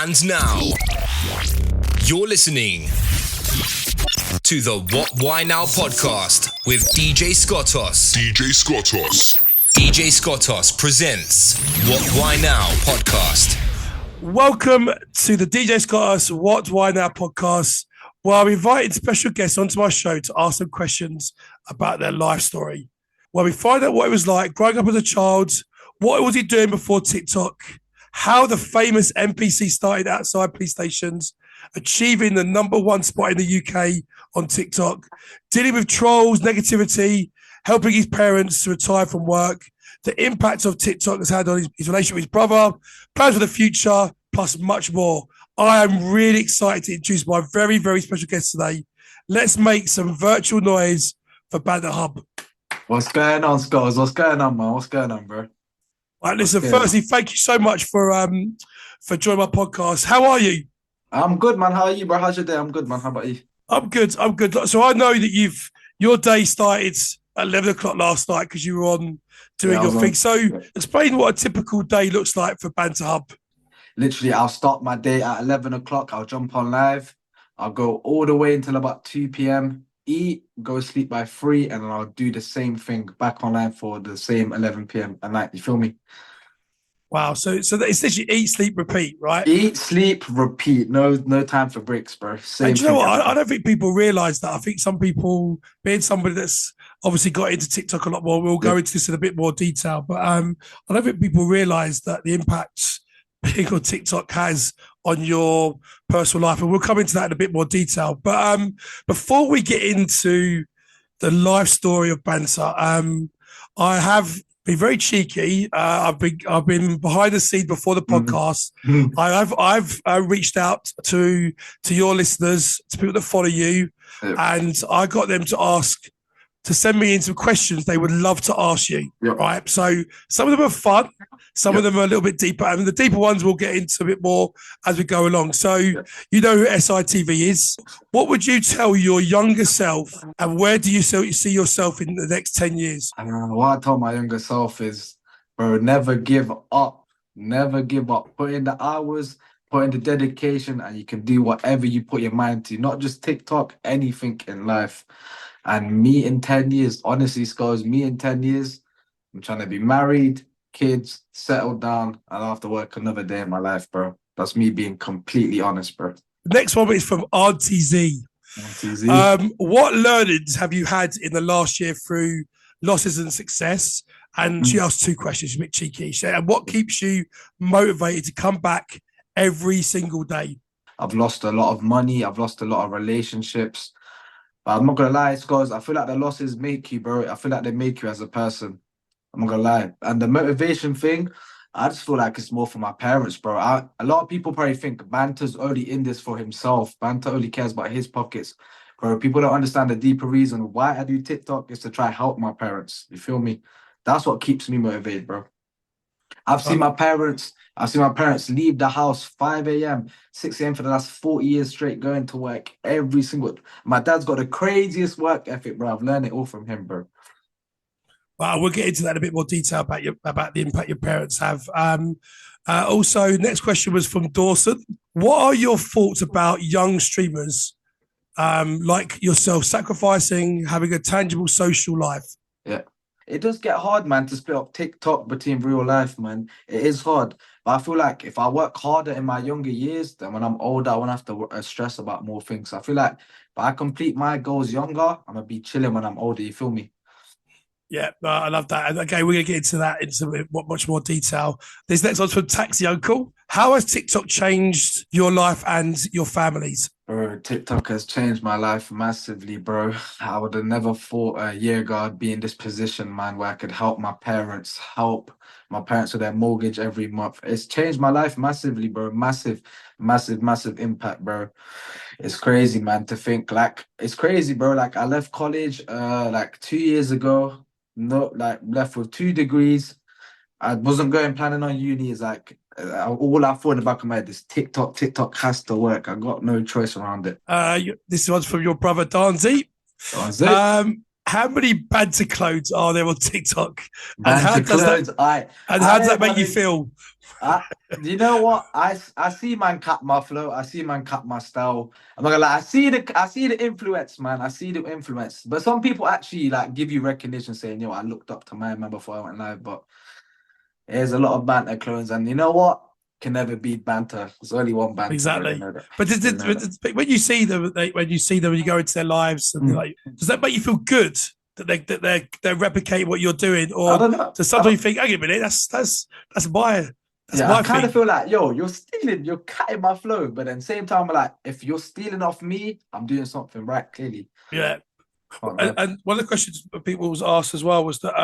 And now, you're listening to the What Why Now podcast with DJ Scottos. DJ Scottos presents What Why Now podcast. Welcome to the DJ Scottos What Why Now podcast, where I'm inviting special guests onto my show to ask them questions about their life story, where we find out what it was like growing up as a child, what was he doing before TikTok, how the famous NPC started outside police stations, achieving the #1 spot in the UK on TikTok, dealing with trolls, negativity, helping his parents to retire from work, the impact of TikTok has had on his relationship with his brother, plans for the future, plus much more. I am really excited to introduce my very, very special guest today. Let's make some virtual noise for Banter Hub. What's going on, Scottos? What's going on, man? What's going on, bro? Right, listen, firstly, thank you so much for joining my podcast. How are you? I'm good, man. How are you, bro? How's your day? I'm good, man. How about you? I'm good. So I know that your day started at 11 o'clock last night because you were on doing your thing. So explain what a typical day looks like for Banter Hub. Literally, I'll start my day at 11 o'clock. I'll jump on live. I'll go all the way until about 2 p.m. Eat, go sleep by 3, and then I'll do the same thing back online for the same 11 p.m. at night. You feel me? Wow. So it's literally eat, sleep, repeat, right? Eat, sleep, repeat. No time for breaks, bro. And you know what? I don't think people realise that. I think some people, being somebody that's obviously got into TikTok a lot more, we'll go into this in a bit more detail. But I don't think people realise that the impact being on TikTok has on your personal life, and we'll come into that in a bit more detail. But before we get into the life story of Banter, I have been very cheeky. I've been behind the scenes before the podcast. I've reached out to your listeners, to people that follow you, and I got them to send me in some questions they would love to ask you. Right. So some of them are fun, some of them are a little bit deeper, and the deeper ones we'll get into a bit more as we go along. So you know who SITV is. What would you tell your younger self, and where do you see yourself in the next 10 years? What I told my younger self is, bro, never give up. Never give up. Put in the hours, put in the dedication, and you can do whatever you put your mind to. Not just TikTok, anything in life. And me in 10 years, honestly, Scottos, me in 10 years, I'm trying to be married, kids, settled down, and after work another day in my life, bro. That's me being completely honest, bro. The next one is from Auntie Z. What learnings have you had in the last year through losses and success? And she asked 2 questions, she's a bit cheeky. She said, and what keeps you motivated to come back every single day? I've lost a lot of money. I've lost a lot of relationships. But I'm not going to lie, Scottos, I feel like the losses make you, bro. I feel like they make you as a person. I'm not going to lie. And the motivation thing, I just feel like it's more for my parents, bro. A lot of people probably think Banter's only in this for himself. Banter only cares about his pockets. Bro, people don't understand the deeper reason why I do TikTok is to try help my parents. You feel me? That's what keeps me motivated, bro. I've seen my parents leave the house 5 a.m., 6 a.m. for the last 40 years straight, going to work every single... My dad's got the craziest work ethic, bro. I've learned it all from him, bro. Well, we'll get into that in a bit more detail about the impact your parents have. Also, next question was from Dawson. What are your thoughts about young streamers like yourself sacrificing, having a tangible social life? Yeah. It does get hard, man, to split up TikTok between real life, man. It is hard. But I feel like if I work harder in my younger years, then when I'm older, I won't have to stress about more things. I feel like if I complete my goals younger, I'm going to be chilling when I'm older. You feel me? Yeah, I love that. And okay, we're going to get into that into much more detail. This next one's from Taxi Uncle. How has TikTok changed your life and your families? Bro, TikTok has changed my life massively, bro. I would have never thought a year ago I'd be in this position, man, where I could help my parents with their mortgage every month. It's changed my life massively, bro. Massive impact, bro. It's crazy, man, to think. Like, it's crazy, bro. Like, I left college like 2 years ago. Left with 2 degrees. I wasn't planning on uni. It's like all I thought in the back of my head is TikTok has to work. I got no choice around it. This one's from your brother Darnzee. how many banter clones are there on TikTok? And Banter clothes. how does that make you feel? You know what? I see man cut my flow. I see man cut my style. I'm not gonna lie. I see the influence, man. I see the influence. But some people actually like give you recognition, saying, "Yo, I looked up to my man before I went live." But there's a lot of banter clones, and you know what? Can never beat banter. There's only one banter. Exactly. You know that. But when you see them, when you go into their lives, and like, does that make you feel good that they're replicating what you're doing, or I don't know. does sometimes you think, hang on a minute, that's my I kind thing. of feel like, yo, you're stealing, you're cutting my flow, but at the same time, I'm like, if you're stealing off me, I'm doing something right, clearly. Yeah. And one of the questions people was asked as well was that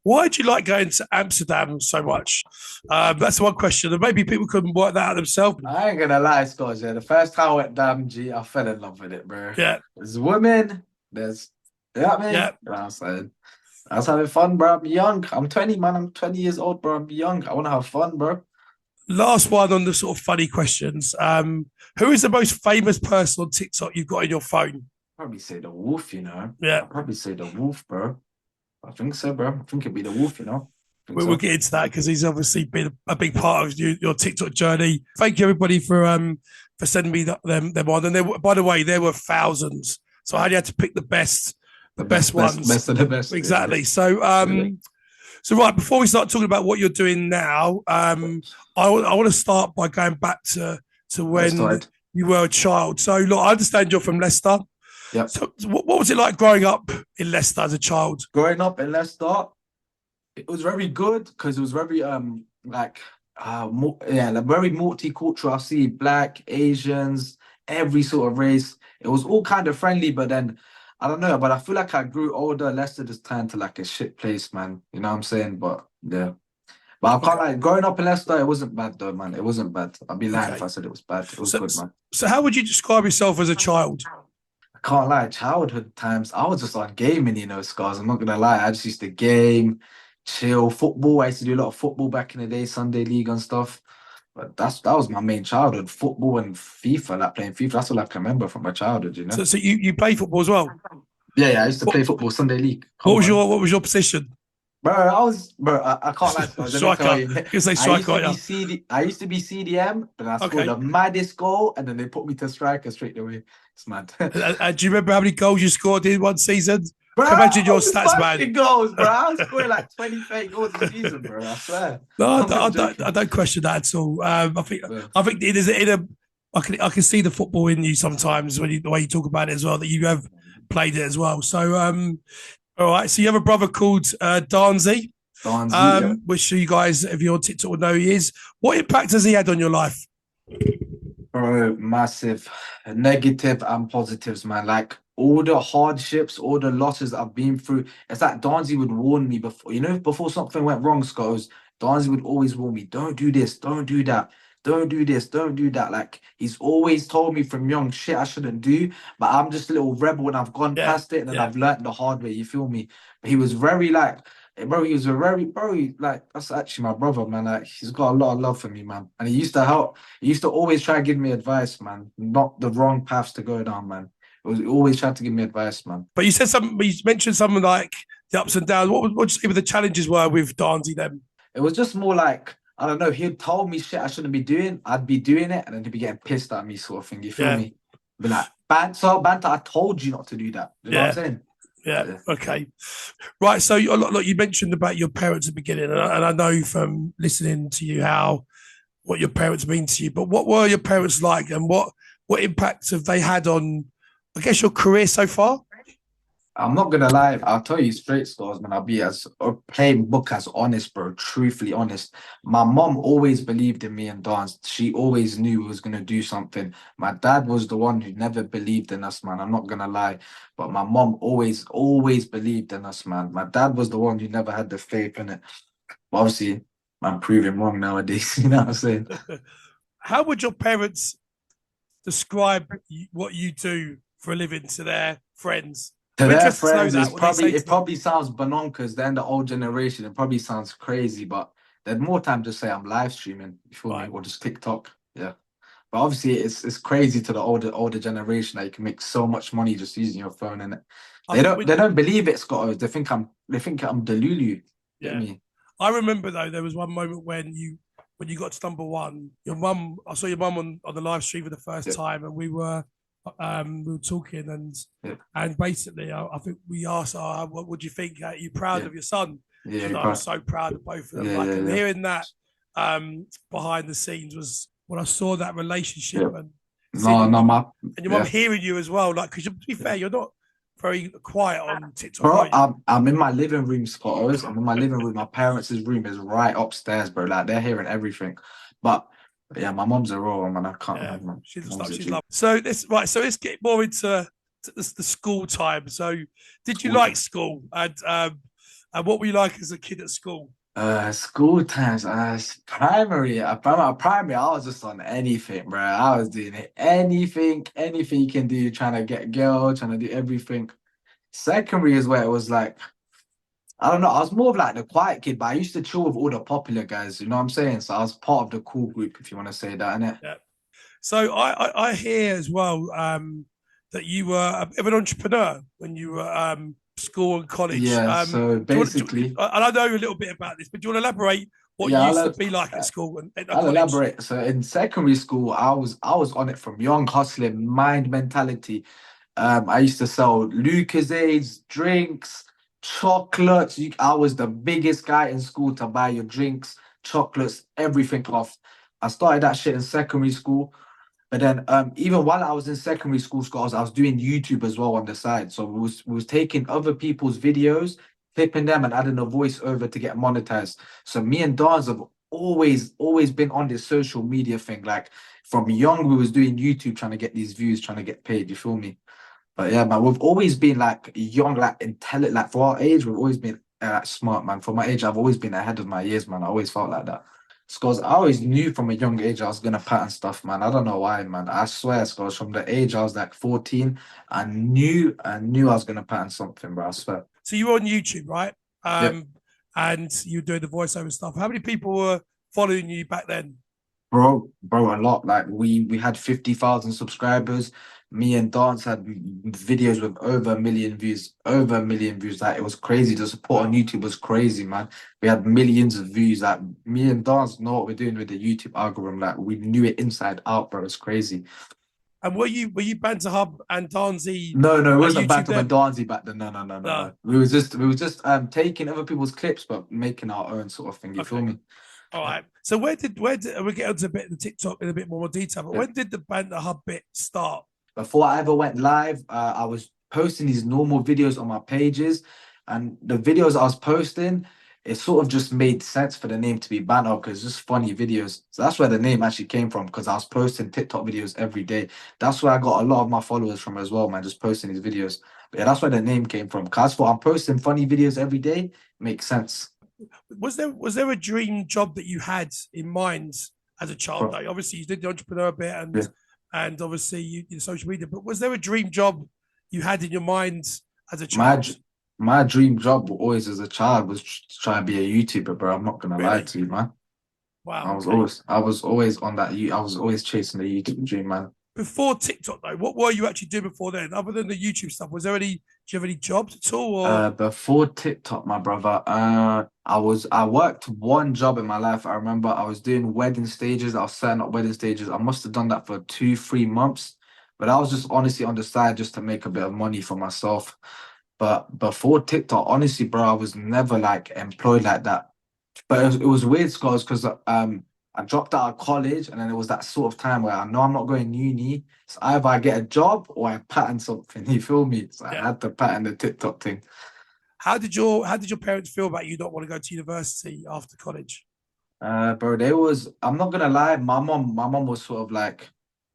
why do you like going to Amsterdam so much? That's one question, and maybe people couldn't work that out themselves. I ain't gonna lie, Scottos. Yeah, the first time I went Darnzee, I fell in love with it, bro. Yeah, there's women, there's you know what I mean? Yeah. You know what I'm saying? I was having fun, bro. I'm young. I'm 20, man. I'm 20 years old, bro. I'm young. I want to have fun, bro. Last one on the sort of funny questions. Who is the most famous person on TikTok you've got in your phone? Probably say the wolf, you know. Yeah. I'd probably say the wolf, bro. I think so, bro. I think it'd be the wolf, you know. We'll get into that because he's obviously been a big part of your TikTok journey. Thank you everybody for sending me them on. And by the way, there were thousands, so I had to pick the best ones. Best of the best. Exactly. So so right before we start talking about what you're doing now, I want to start by going back to when you were a child. So look, I understand you're from Leicester. Yeah. So what was it like growing up in Leicester as a child? Growing up in Leicester, it was very good because it was very like very multicultural. I see Black, Asians, every sort of race. It was all kind of friendly, but then I don't know, but I feel like I grew older. Leicester just turned to like a shit place, man. You know what I'm saying? But yeah. But I can't like growing up in Leicester, it wasn't bad though, man. It wasn't bad. I'd be lying if I said it was bad. It was good, man. So how would you describe yourself as a child? I can't lie, childhood times, I was just on gaming, you know, Scars. I'm not gonna lie. I just used to game, chill, football. I used to do a lot of football back in the day, Sunday league and stuff. But that was my main childhood, football and FIFA, like playing FIFA. That's all I can remember from my childhood, you know. So you play football as well? Yeah, I used to play football, Sunday league. What was your position? Bro, I can't lie. Striker. I used to be CDM, then I scored the maddest goal, and then they put me to striker straight away. It's mad. Do you remember how many goals you scored in one season? Bro, imagine your stats, man. Goals, bro. I was scoring like 20, 30 goals a season, bro. I swear. No, I don't question that at all. I think it is I can see the football in you sometimes the way you talk about it as well, that you have played it as well. So all right, so you have a brother called Darnzee, which you guys, if you're on TikTok, would know he is. What impact has he had on your life? Bro, massive. Negative and positives, man. Like all the hardships, all the losses I've been through. It's like Darnzee would warn me before, you know, before something went wrong, Scottos. Darnzee would always warn me, don't do this, don't do that. Don't do this, don't do that. Like he's always told me from young shit I shouldn't do, but I'm just a little rebel and I've gone past it and then I've learned the hard way. You feel me? But he was very like, bro. He was that's actually my brother, man. Like he's got a lot of love for me, man. And he used to help. He used to always try to give me advice, man. Not the wrong paths to go down, man. He always tried to give me advice, man. But you said something. You mentioned something like the ups and downs. What would you say the challenges were with Darnzee then? It was just more like, I don't know, he'd told me shit I shouldn't be doing, I'd be doing it, and then he'd be getting pissed at me, sort of thing. You feel me? Be like, banter, I told you not to do that. You know what I'm saying? Yeah. Okay. Right. So, look, you mentioned about your parents at the beginning, and I know from listening to you what your parents mean to you. But what were your parents like, and what impact have they had on, I guess, your career so far? I'm not gonna lie, I'll tell you straight, Stars, man. I'll be as playing book as honest, bro. Truthfully honest. My mom always believed in me and Dance. She always knew we was gonna do something. My dad was the one who never believed in us, man. I'm not gonna lie. But my mom always believed in us, man. My dad was the one who never had the faith in it. But obviously, I'm proving wrong nowadays. You know what I'm saying? How would your parents describe what you do for a living to their friends? To their friends, it probably sounds bonkers. Then the old generation, it probably sounds crazy, but they'd more time to say I'm live streaming, you feel me, or just TikTok. Yeah. But obviously, it's crazy to the older generation that you can make so much money just using your phone, and I think they don't believe it, Scottos. They think I'm Delulu. Get yeah. me? I remember though there was one moment when you got to number one. Your mum, I saw your mum on the live stream for the first Yeah, time, and we were talking, yeah, and basically I think we asked her, what would you think? Are you proud yeah, of your son? She yeah, was like, I'm so proud of both of them. yeah, Like, yeah, and yeah, hearing that behind the scenes was when I saw that relationship yeah. and seeing No, your no, mum my and your mum yeah. hearing you as well. Like, because to be fair, you're not very quiet on TikTok, are Bro, you? I'm in my living room, Scottos. I'm in my living room. My parents' room is right upstairs, bro. Like they're hearing everything. But yeah, my mom's a raw man. I can't Yeah, have my she looks like mom's a she's G. lovely. So this right. So let's get more into the school time. So, did you School like time. school, and what were you like as a kid at school? School times, primary, I was just on anything, bro. I was doing it, anything you can do, trying to get girl, trying to do everything. Secondary is where it was like, I don't know, I was more of like the quiet kid, but I used to chill with all the popular guys, you know what I'm saying? So I was part of the cool group, if you want to say that, innit? Yeah. So I hear as well that you were a bit of an entrepreneur when you were school and college. Yeah, so basically, And I know a little bit about this, but do you want to elaborate what yeah, you used to be like at school and at I'll college? elaborate. So in secondary school, I was on it from young hustling mind mentality. I used to sell Lucasades, drinks, chocolates. I was the biggest guy in school to buy your drinks, chocolates, everything off. I started that shit in secondary school. But then even while I was in secondary school, Scott, I was doing YouTube as well on the side. So we was taking other people's videos, clipping them and adding a voice over to get monetized. So me and Darnzee have always been on this social media thing. Like from young, we was doing YouTube trying to get these views, trying to get paid. You feel me? But yeah, man, we've always been like young, like intelligent, like for our age, we've always been smart, man. For my age, I've always been ahead of my years, man. I always felt like that. Scores, I always knew from a young age I was gonna pattern stuff, man. I don't know why, man. I swear, Scores, from the age I was like 14, I knew I was gonna pattern something, bro. I swear. So you were on YouTube, right? Yeah. And you were doing the voiceover stuff. How many people were following you back then? Bro, a lot. Like we had 50,000 subscribers. Me and Dance had videos with over a million views, over a million views. Like it was crazy. The support on Wow. YouTube was crazy, man. We had millions of views. Like me and Dance know what we're doing with the YouTube algorithm. Like we knew it inside out, bro. It's crazy. And were you Banter Hub and Darnzee No, it wasn't YouTube Bantam and them? Darnzee back then. No. No. We was just taking other people's clips but making our own sort of thing. You feel Okay. me? All right. So where did we get onto a bit of the TikTok in a bit more detail? But Yeah. when did the Banter Hub bit start? Before I ever went live, I was posting these normal videos on my pages, and the videos I was posting, it sort of just made sense for the name to be Banter because it's just funny videos. So that's where the name actually came from because I was posting TikTok videos every day. That's where I got a lot of my followers from as well, man, just posting these videos. But yeah, that's where the name came from. Because for I'm posting funny videos every day, makes sense. Was there a dream job that you had in mind as a child? Bro, Though obviously you did the entrepreneur bit yeah. and obviously you social media, but was there a dream job you had in your mind as a My child? my dream job always as a child was to try and be a YouTuber, bro. I'm not gonna lie Really? to you, man. Wow. Okay. I was always on that. I was always chasing the YouTube dream, man. Before TikTok though, what were you actually doing before then? Other than the YouTube stuff, was there any? Do you have any jobs at all? Or Before TikTok, my brother, I worked one job in my life. I remember I was doing wedding stages. I was setting up wedding stages. I must have done that for 2, 3 months, but I was just honestly on the side just to make a bit of money for myself. But before TikTok, honestly, bro, I was never like employed like that. But it was weird, Scott, because I dropped out of college, and then it was that sort of time where I know I'm not going uni. So either I get a job or I pattern something. You feel me? So I yeah, had to pattern the TikTok thing. how did your parents feel about you not want to go to university after college? Bro, they was. I'm not gonna lie. My mom was sort of like,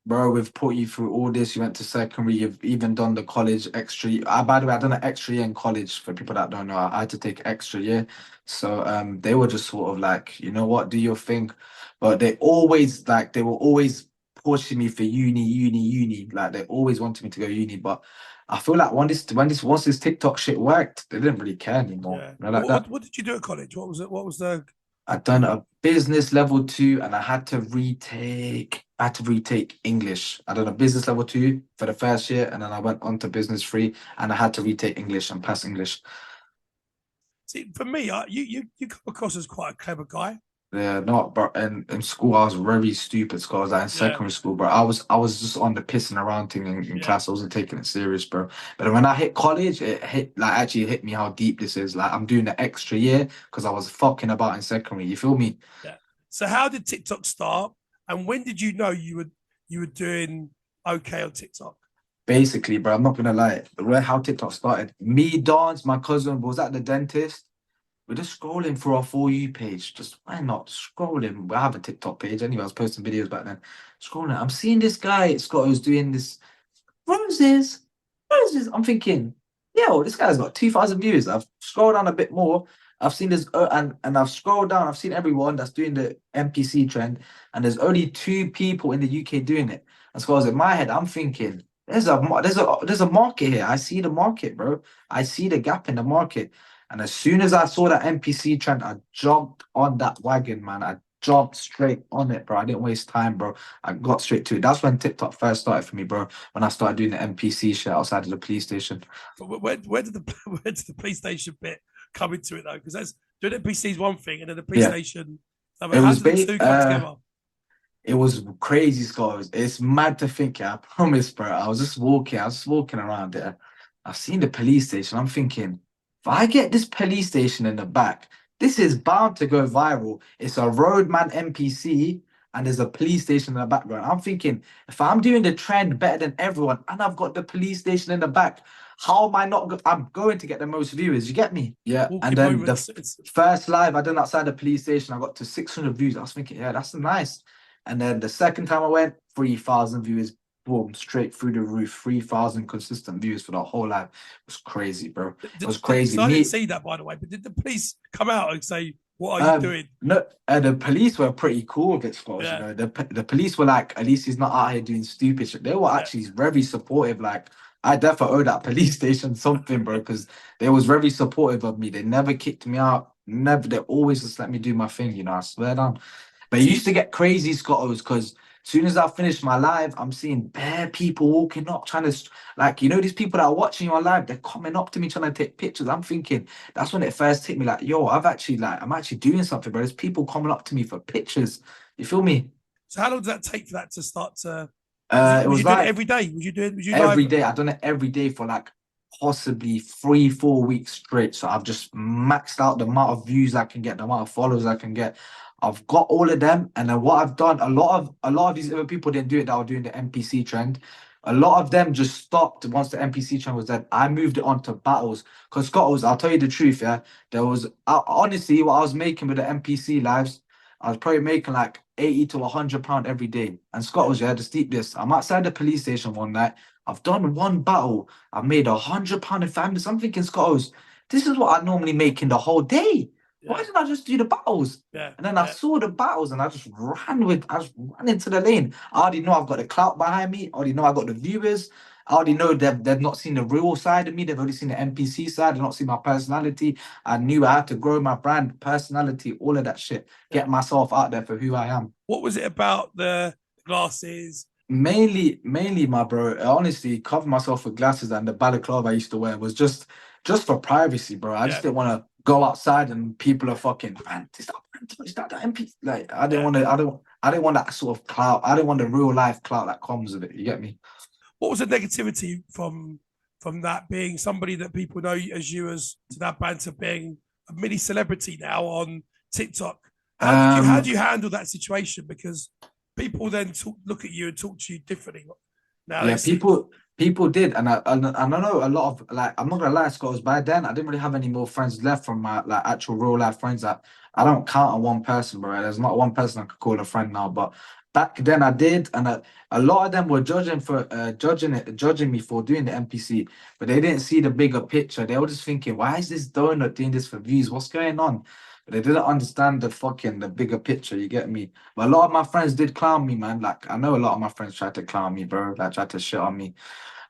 bro, we've put you through all this. You went to secondary. You've even done the college extra. By the way, I done an extra year in college. For people that don't know, I had to take extra year. So they were just sort of like, you know what, do your thing. But they were always pushing me for uni. Like they always wanted me to go uni. But I feel like once this TikTok shit worked, they didn't really care anymore. Yeah. You know, like What, that. what what did you do at college? What was it? What was the I'd done a business level 2 and I had to retake English. I done a business level 2 for the first year and then I went on to business 3 and I had to retake English and pass English. See, for me, you come across as quite a clever guy. Yeah, not but in school I was very stupid. So I was like in Yeah, secondary school, bro. I was just on the pissing around thing in yeah. class. I wasn't taking it serious, bro. But when I hit college, it hit like actually hit me how deep this is. Like I'm doing the extra year because I was fucking about in secondary. You feel me? Yeah. So how did TikTok start, and when did you know you were doing okay on TikTok? Basically, bro. I'm not gonna lie. How TikTok started. Me, Dance, my cousin was at the dentist. We're just scrolling through our For You page. Just why not scrolling? We have a TikTok page anyway. I was posting videos back then. Scrolling. I'm seeing this guy, Scott, who's doing this roses. Roses. I'm thinking, yo, this guy's got 2,000 views. I've scrolled down a bit more. I've seen this, and I've scrolled down. I've seen everyone that's doing the NPC trend, and there's only 2 people in the UK doing it. And so I was in my head, I'm thinking, there's a market here. I see the market, bro. I see the gap in the market. And as soon as I saw that NPC trend, I jumped on that wagon, man. I jumped straight on it, bro. I didn't waste time, bro. I got straight to it. That's when TikTok first started for me, bro. When I started doing the NPC shit outside of the police station. But where did the where did the PlayStation bit come into it though? Because that's doing NPC is one thing, and then the Yeah, PlayStation. I mean, it how was did the two come together? it was crazy, Scott. It's mad to think, yeah, I promise, bro. I was just walking around there. I've seen the police station. I'm thinking, if I get this police station in the back, this is bound to go viral. It's a roadman NPC and there's a police station in the background. I'm thinking, if I'm doing the trend better than everyone and I've got the police station in the back, how am I not? I'm going to get the most viewers. You get me? Yeah. And Walking then the moments. first live I done outside the police station, I got to 600 views. I was thinking, yeah, that's nice. And then the second time I went, 3,000 viewers, boom, straight through the roof, 3,000 consistent views for the whole live. It was crazy, bro. It was crazy. So I didn't see that, by the way. But did the police come out and say, "What are you doing?" No, the police were pretty cool with it, Scott. Yeah. You know, the police were like, at least he's not out here doing stupid shit. They were actually very supportive. Like, I definitely owe that police station something, bro, because they was very supportive of me. They never kicked me out. Never. They always just let me do my thing. You know, I swear down. But it used to get crazy, Scottos, because as soon as I finished my live, I'm seeing bare people walking up, trying to, like, you know, these people that are watching your live, they're coming up to me, trying to take pictures. I'm thinking, that's when it first hit me, like, yo, I'm actually doing something, bro. There's people coming up to me for pictures. You feel me? So how long did that take for that to start to? It Was was you doing it like every day? Was you every live? day. I've done it every day for like possibly 3-4 weeks straight. So I've just maxed out the amount of views I can get, the amount of followers I can get. I've got all of them, and then what I've done, a lot of these other people didn't do it that were doing the NPC trend. A lot of them just stopped once the NPC trend was dead. I moved it on to battles because Scottos, I'll tell you the truth, yeah. There was honestly what I was making with the NPC lives. I was probably making like 80 to £100 every day. And Scottos, yeah, just deep this. I'm outside the police station one night. I've done one battle. I've made £100 in families. I'm thinking, Scottos, this is what I normally make in the whole day. Why didn't I just do the battles? Yeah. And then I saw the battles and I just ran into the lane. I already know I've got the clout behind me. I already know I got the viewers. I already know they've not seen the real side of me. They've only seen the NPC side. They've not seen my personality. I knew I had to grow my brand, personality, all of that shit. Get myself out there for who I am. What was it about the glasses? Mainly, my bro. Honestly, cover myself with glasses and the balaclava I used to wear was just for privacy, bro. I just didn't want to go outside and people are fucking, man, is that MP? Like, I didn't want to. I didn't want that sort of clout. I didn't want the real life clout that comes with it. You get me? What was the negativity from that being somebody that people know as you as to that banter being a mini celebrity now on TikTok? How do you handle that situation? Because people then look at you and talk to you differently. Now, yeah, people did, and I know a lot of, like, I'm not gonna lie, Scott, by then I didn't really have any more friends left from my like actual real life friends. That I don't count on one person, bro. There's not one person I could call a friend now, but back then I did, and a lot of them were judging me for doing the NPC, but they didn't see the bigger picture. They were just thinking, why is this donut doing this for views? What's going on? But they didn't understand the bigger picture. You get me? But a lot of my friends did clown me, man. Like, I know a lot of my friends tried to clown me, bro. Like, tried to shit on me.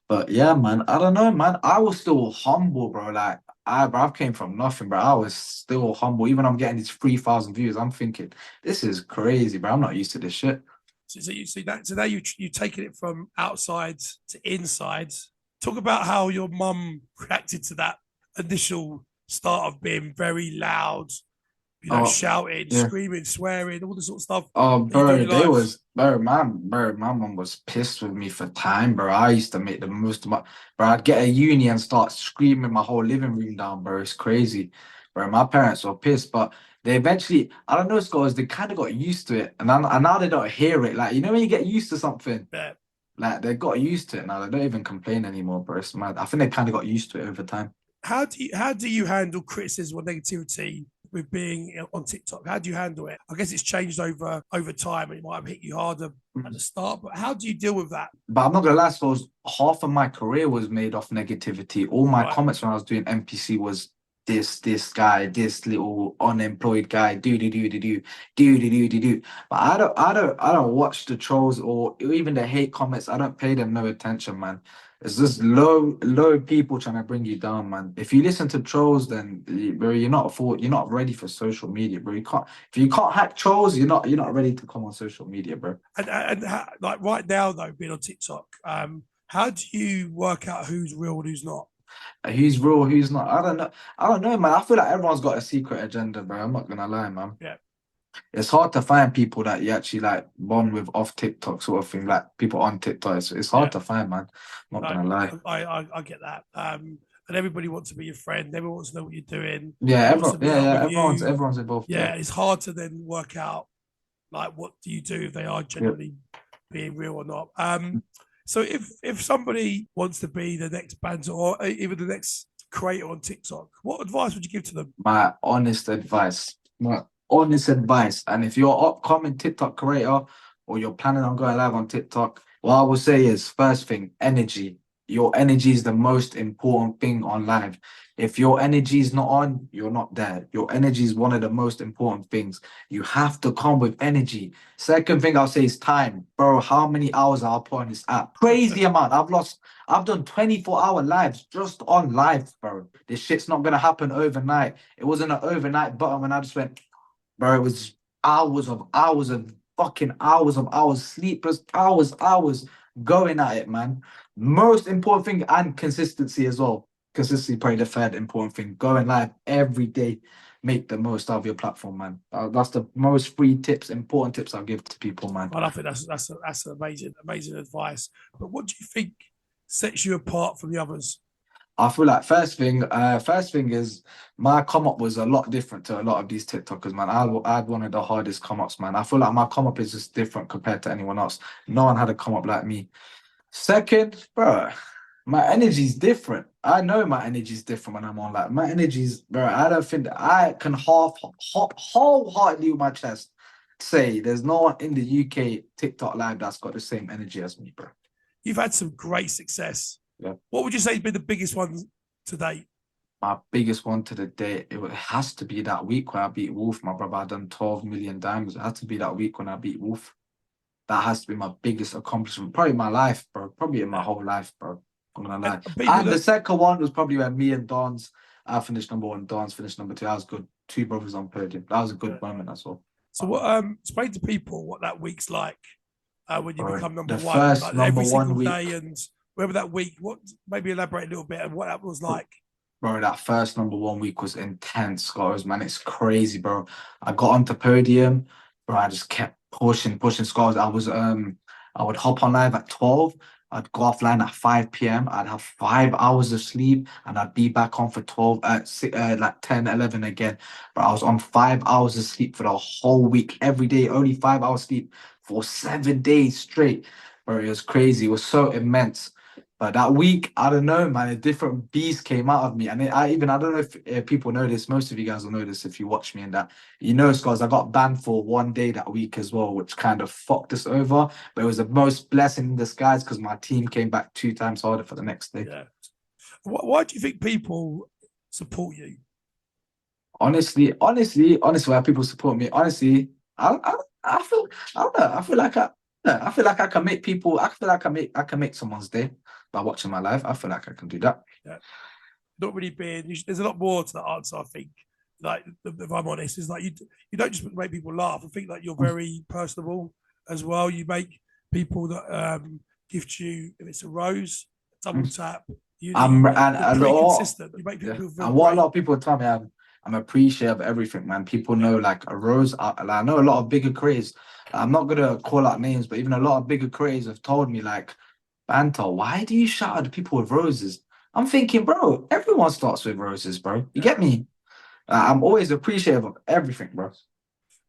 But yeah, man, I don't know, man. I was still humble, bro. Like, bro, I've came from nothing, bro. I was still humble. Even I'm getting these 3,000 views. I'm thinking, this is crazy, bro. I'm not used to this shit. So you see that. So now you taking it from outside to inside. Talk about how your mum reacted to that initial start of being very loud, Oh, shouting, yeah. screaming, swearing, all the sort of stuff Oh, that you do in bro, your life. my mum was pissed with me for time, bro. I used to make the most of bro. I'd get a uni and start screaming my whole living room down, bro. It's crazy, bro. My parents were pissed, but they eventually, I don't know, scholars, they kind of got used to it, and now they don't hear it. Like, you know, when you get used to something, Yeah. like they got used to it now. They don't even complain anymore, bro. It's mad. I think they kind of got used to it over time. How do you handle criticism or negativity with being on TikTok? How do you handle it? I guess it's changed over time, and it might have hit you harder at the start. But how do you deal with that? But I'm not gonna lie, so half of my career was made off negativity. All my Right. comments when I was doing NPC was this guy, this little unemployed guy, do. But I don't watch the trolls or even the hate comments. I don't pay them no attention, man. It's just low people trying to bring you down, man. If you listen to trolls, then bro, you're not ready for social media, bro. You can't if you can't hack trolls, you're not ready to come on social media, bro. And like right now though, being on TikTok, how do you work out who's real and who's not? Who's real, who's not? I don't know. I don't know, man. I feel like everyone's got a secret agenda, bro. I'm not gonna lie, man. Yeah. It's hard to find people that you actually like bond with off TikTok sort of thing, like people on TikTok. It's hard Yeah. to find, man. I'm not No, gonna lie. I get that. And everybody wants to be your friend. Everyone wants to know what you're doing. Yeah, Everyone wants to meet up yeah. with Everyone's you. everyone's involved. Yeah, Yeah, it's hard to then work out like what do you do if they are yeah. genuinely being real or not. So if somebody wants to be the next banter or even the next creator on TikTok, what advice would you give to them? My honest advice. And if you're an upcoming TikTok creator or you're planning on going live on TikTok, what I will say is first thing, energy. Your energy is the most important thing on live. If your energy is not on, you're not there. Your energy is one of the most important things. You have to come with energy. Second thing I'll say is time. Bro, how many hours I'll put on this app? Crazy amount. I've done 24-hour lives just on live, bro. This shit's not gonna happen overnight. It wasn't an overnight button when I just went, bro. It was hours of hours, sleepless hours going at it, man. Most important thing and consistency as well. Consistency, probably the third important thing. Going live every day. Make the most out of your platform, man. That's the most free tips, important tips I'll give to people, man. Well, I think that's amazing advice. But what do you think sets you apart from the others? I feel like first thing is my come up was a lot different to a lot of these TikTokers, man. I had one of the hardest come ups, man. I feel like my come up is just different compared to anyone else. No one had a come up like me. Second, bro, my energy's different. I know my energy's different when I'm on. Like my energy's, bro. I don't think that I can wholeheartedly with my chest say there's no one in the UK TikTok live that's got the same energy as me, bro. You've had some great success. Yeah. What would you say has been the biggest one to date? My biggest one to the day, it has to be that week when I beat Wolf, my brother. I done 12 million dimes. It has to be that week when I beat Wolf. That has to be my biggest accomplishment, probably in my life, bro. Probably in my whole life, bro. I'm gonna lie. And the second one was probably when me and Darnzee, I finished number one, Darnzee finished number two. That was good. Two brothers on podium. That was a good moment as well. So what? Explain to people what that week's like when you become number one. First like number every one single week, day, and wherever that week. What? Maybe elaborate a little bit on what that was like. bro. That first number one week was intense, Scottos, man. It's crazy, bro. I got onto podium, bro. I just kept pushing Scottos. I would hop on live at 12. I'd go offline at 5 p.m. I'd have 5 hours of sleep and I'd be back on for 12 at like 10, 11 again. But I was on 5 hours of sleep for the whole week, every day, only 5 hours sleep for 7 days straight. Bro, it was crazy. It was so immense. But that week, I don't know, man, a different beast came out of me. And I don't know if people know this. Most of you guys will know this if you watch me and that. You know, Scars, I got banned for one day that week as well, which kind of fucked us over. But it was the most blessing in disguise because my team came back 2 times harder for the next day. Yeah. Why do you think people support you? Honestly, why people support me? Honestly, I feel I don't know. I feel like I can make people. I feel like I can make someone's day by watching my live. I feel like I can do that. Yeah. not really being. There's a lot more to that answer, I think. Like, if I'm honest, is like you don't just make people laugh. I think like you're very personable as well. You make people that gift you, if it's a rose, a double tap. You're pretty consistent. You make people feel and what great. a lot of people tell me, I'm appreciative of everything, man. People know like a rose. I know a lot of bigger creators. I'm not gonna call out names, but even a lot of bigger creators have told me like, Banter, why do you shout at people with roses? I'm thinking, bro, everyone starts with roses, bro. You get me? I'm always appreciative of everything, bro.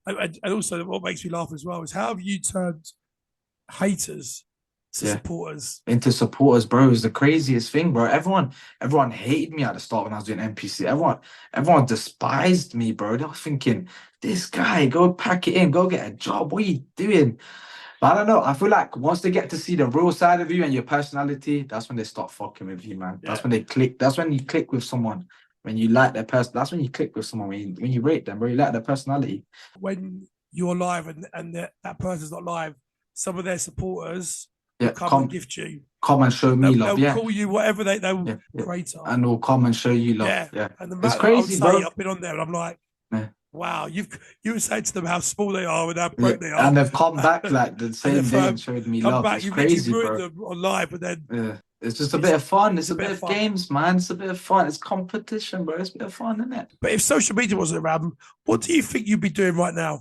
And also, what makes me laugh as well is how have you turned haters to supporters? Into supporters, bro, is the craziest thing, bro. Everyone hated me at the start when I was doing NPC. Everyone despised me, bro. They were thinking, this guy, go pack it in, go get a job. What are you doing? But I don't know. I feel like once they get to see the real side of you and your personality, that's when they start fucking with you, man. That's when they click. That's when you click with someone. When you like their person, that's when you click with someone. When you rate them, bro, you like their personality. When you're live and that person's not live, some of their supporters Yeah, will come and gift you. Come and show me love. They'll call you whatever they'll creator. And they'll come and show you love. Yeah. And the it's crazy, bro. I've been on there and I'm like, wow, you were saying to them how small they are and how broke they are. And they've come back like the same day and showed me love. It's crazy, bro. Them on live, but then it's just a bit of fun. It's a bit of games, man. It's a bit of fun. It's competition, bro. It's a bit of fun, isn't it? But if social media wasn't around, what do you think you'd be doing right now?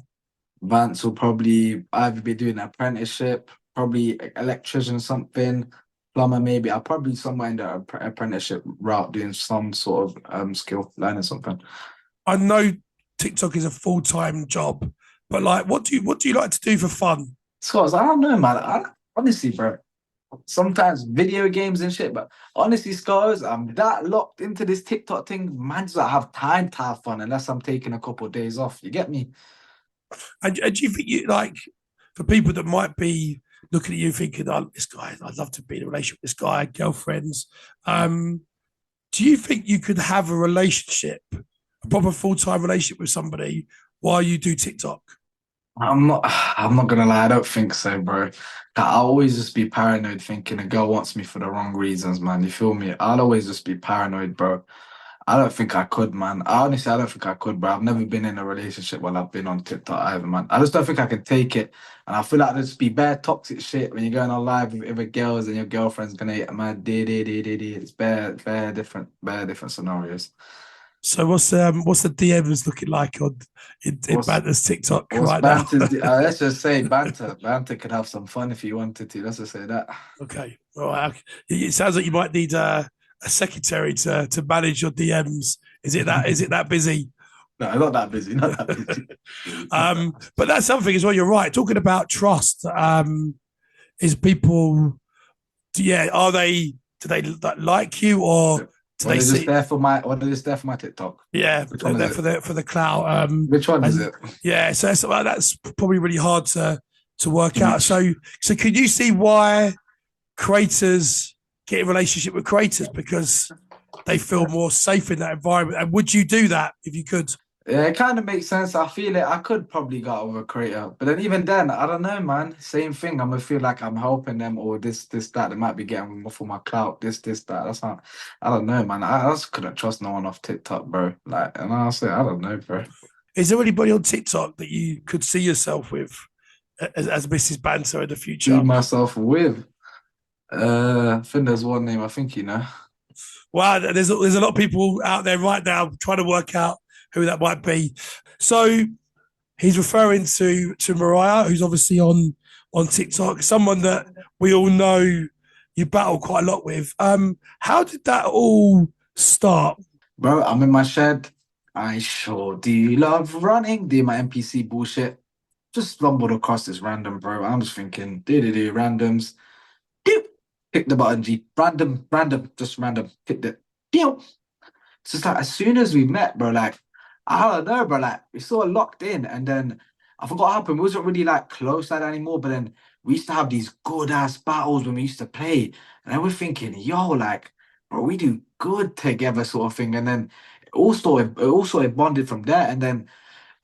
Vance will probably either be doing an apprenticeship, probably electrician, something, plumber, maybe. I'll probably be somewhere in the apprenticeship route doing some sort of skill, learning something. I know TikTok is a full-time job, but like, what do you like to do for fun? Scotts, I don't know, man. Honestly, bro. Sometimes video games and shit, but honestly, Scotts, I'm that locked into this TikTok thing. Man, does not have time to have fun unless I'm taking a couple of days off. You get me? And do you think you like, for people that might be looking at you thinking, oh, this guy, I'd love to be in a relationship with this guy, girlfriends. Do you think you could have a relationship, a proper full-time relationship with somebody while you do TikTok? I'm not gonna lie, I don't think so, bro. I'll always just be paranoid thinking a girl wants me for the wrong reasons, man. You feel me? I'll always just be paranoid, bro. I don't think I could, man. I don't think I could, bro. I've never been in a relationship while I've been on TikTok either, man. I just don't think I can take it. And I feel like there's be bare toxic shit when you're going on live with other girls and your girlfriend's gonna hit a man. It's bare different scenarios. So what's the DMs looking like in Banter's TikTok right now? Let's just say Banter could have some fun if you wanted to. Let's just say that. Okay. All right. It sounds like you might need a secretary to manage your DMs. Is it that busy? No, not that busy. Not that busy. But that's something as well. You're right. Talking about trust, is people? Do they like you or? They're just there for my TikTok. Yeah, they're there for the clout. Which one is it? Yeah, so that's probably really hard to work out. So can you see why creators get in relationship with creators because they feel more safe in that environment? And would you do that if you could? Yeah, it kind of makes sense. I feel it. I could probably go out with a creator, but then even then, I don't know, man. Same thing. I'm gonna feel like I'm helping them, or this, that. They might be getting for my clout. This, that. That's not. I don't know, man. I just couldn't trust no one off TikTok, bro. Like, and I say, I don't know, bro. Is there anybody on TikTok that you could see yourself with as Mrs Banter in the future? See myself with. I think there's one name. I think you know. Wow, there's a lot of people out there right now trying to work out who that might be. So he's referring to Myriah, who's obviously on TikTok, someone that we all know you battle quite a lot with. How did that all start? Bro, I'm in my shed. I sure do love running, doing my NPC bullshit. Just stumbled across this random, bro. I'm just thinking, randoms. Pick the button, G. Random, just random. Picked it. Deal. It's just like, as soon as we met, bro, like, I don't know, bro. Like, we sort of locked in, and then I forgot what happened. We wasn't really like close like that anymore. But then we used to have these good ass battles when we used to play, and I was thinking, yo, like, bro, we do good together, sort of thing. And then it also bonded from there. And then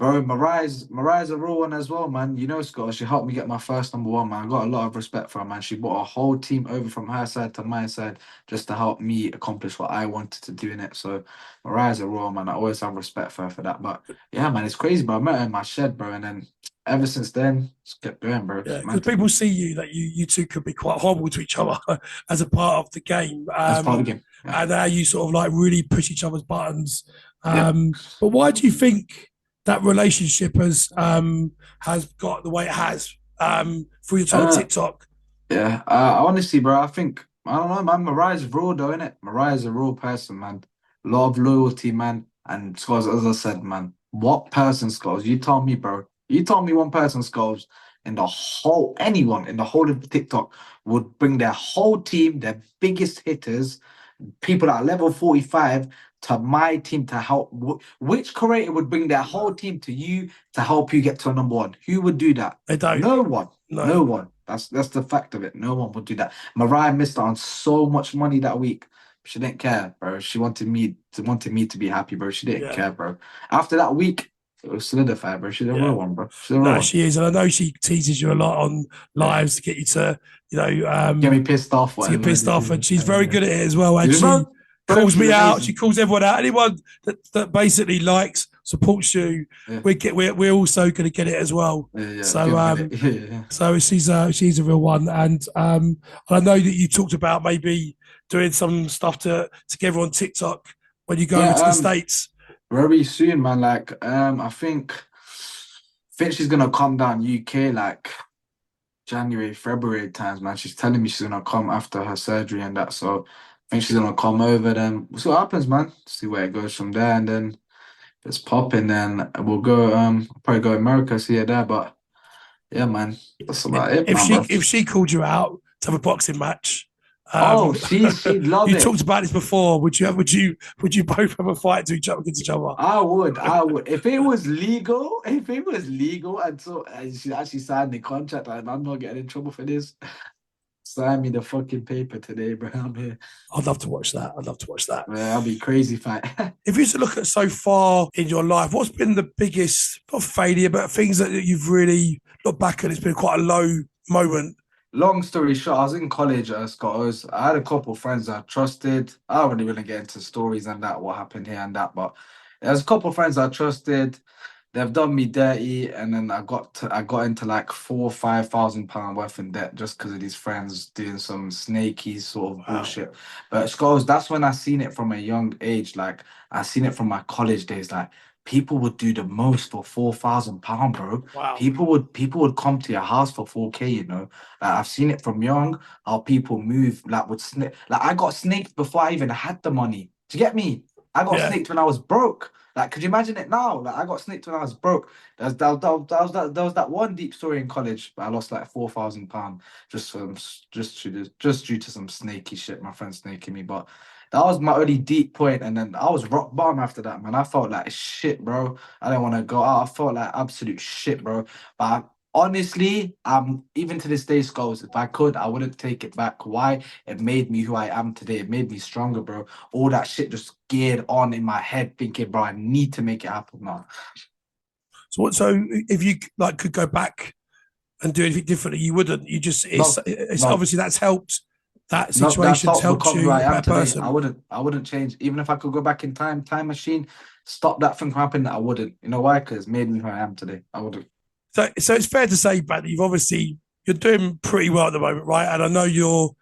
Bro, Mariah's a real one as well, man. You know, Scott, she helped me get my first number one, man. I got a lot of respect for her, man. She brought a whole team over from her side to my side just to help me accomplish what I wanted to do in it. So Mariah's a real man. I always have respect for her for that. But yeah, man, it's crazy, bro. I met her in my shed, bro, and then ever since then, just kept going, bro. Yeah, It's because meant to people be. see you that you two could be quite horrible to each other as a part of the game, That's part of the game. Yeah. and how you sort of like really push each other's buttons. Yeah. But why do you think that relationship has got the way it has through your time on Uh, TikTok? yeah. Honestly, bro, I think I don't know, man. Mariah's real though, innit? Mariah's a real person, man. Lot of loyalty, man. And Scores, as I said, man, what person Scores? You tell me, bro. You tell me one person Scores in the whole anyone in the whole of TikTok would bring their whole team, their biggest hitters, people at level 45 to my team to help. Which creator would bring their whole team to you to help you get to a number one? Who would do that? They don't. No one. No. No one. That's the fact of it. No one would do that. Myriah missed out on so much money that week. She didn't care, bro. She wanted me to be happy, bro. She didn't Yeah. care, bro. After that week, it was solidified, bro. She's a real one, bro. She's a real No, one. she is, and I know she teases you a lot on lives to get you to, Get me pissed off. to get whatever pissed it off, is. and she's very good at it as well. And She's she bro, calls she's me out. amazing. She calls everyone out. Anyone that basically likes, supports you, Yeah. we're also going to get it as well. Yeah, So yeah. so she's a real one, and I know that you talked about maybe doing some stuff together on TikTok when you go over to the States. Very soon, man. Like, I think she's gonna come down UK like January, February times, man. She's telling me she's gonna come after her surgery and that. So I think she's gonna come over. Then we'll see what happens, man. See where it goes from there, and then if it's popping, then we'll go. Probably go America, see her there. But yeah, man, that's about it, man, bro. If she called you out to have a boxing match. Oh, she'd love you it. talked about this before. Would you both have a fight to each other against each other? I would. If it was legal, and so and she actually signed the contract, and I'm not getting in trouble for this. Sign me the fucking paper today, bro. I'm here. I'd love to watch that. Man, that'll be crazy fight. If you used to look at so far in your life, what's been the biggest, not failure, but things that you've really looked back and it's been quite a low moment? Long story short, I was in college at Scottos. I had a couple of friends that I trusted. I don't really want to get into stories and that, what happened here and that, but there's a couple of friends I trusted. They've done me dirty, and then I got into like £4,000-5,000 worth in debt just because of these friends doing some snaky sort of bullshit. But Scottos, that's when I seen it from a young age. Like I seen it from my college days. Like people would do the most for £4,000, bro. Wow. People would come to your house for 4K, you know. Like I've seen it from young, how people move, like would snake. Like I got snaked before I even had the money. Do you get me? I got snaked when I was broke. Like, could you imagine it now? Like I got snaked when I was broke. There was that one deep story in college, but I lost like £4,000 just due to some snaky shit. My friend snaking me, but that was my only deep point, and then I was rock bottom after that, man. I felt like shit, bro. I didn't want to go out. I felt like absolute shit, bro. But honestly, even to this day, Skulls, if I could, I wouldn't take it back. Why? It made me who I am today. It made me stronger, bro. All that shit just geared on in my head, thinking, bro, I need to make it happen now. So if you like could go back and do anything differently, you wouldn't. You just it's obviously that's helped. That situation's helped you who I a am better today. person. I wouldn't change. Even if I could go back in time machine, stop that thing from happening, I wouldn't. You know why? Because it's made me who I am today. I wouldn't. So it's fair to say, Brad, that you're doing pretty well at the moment, right? And I know you're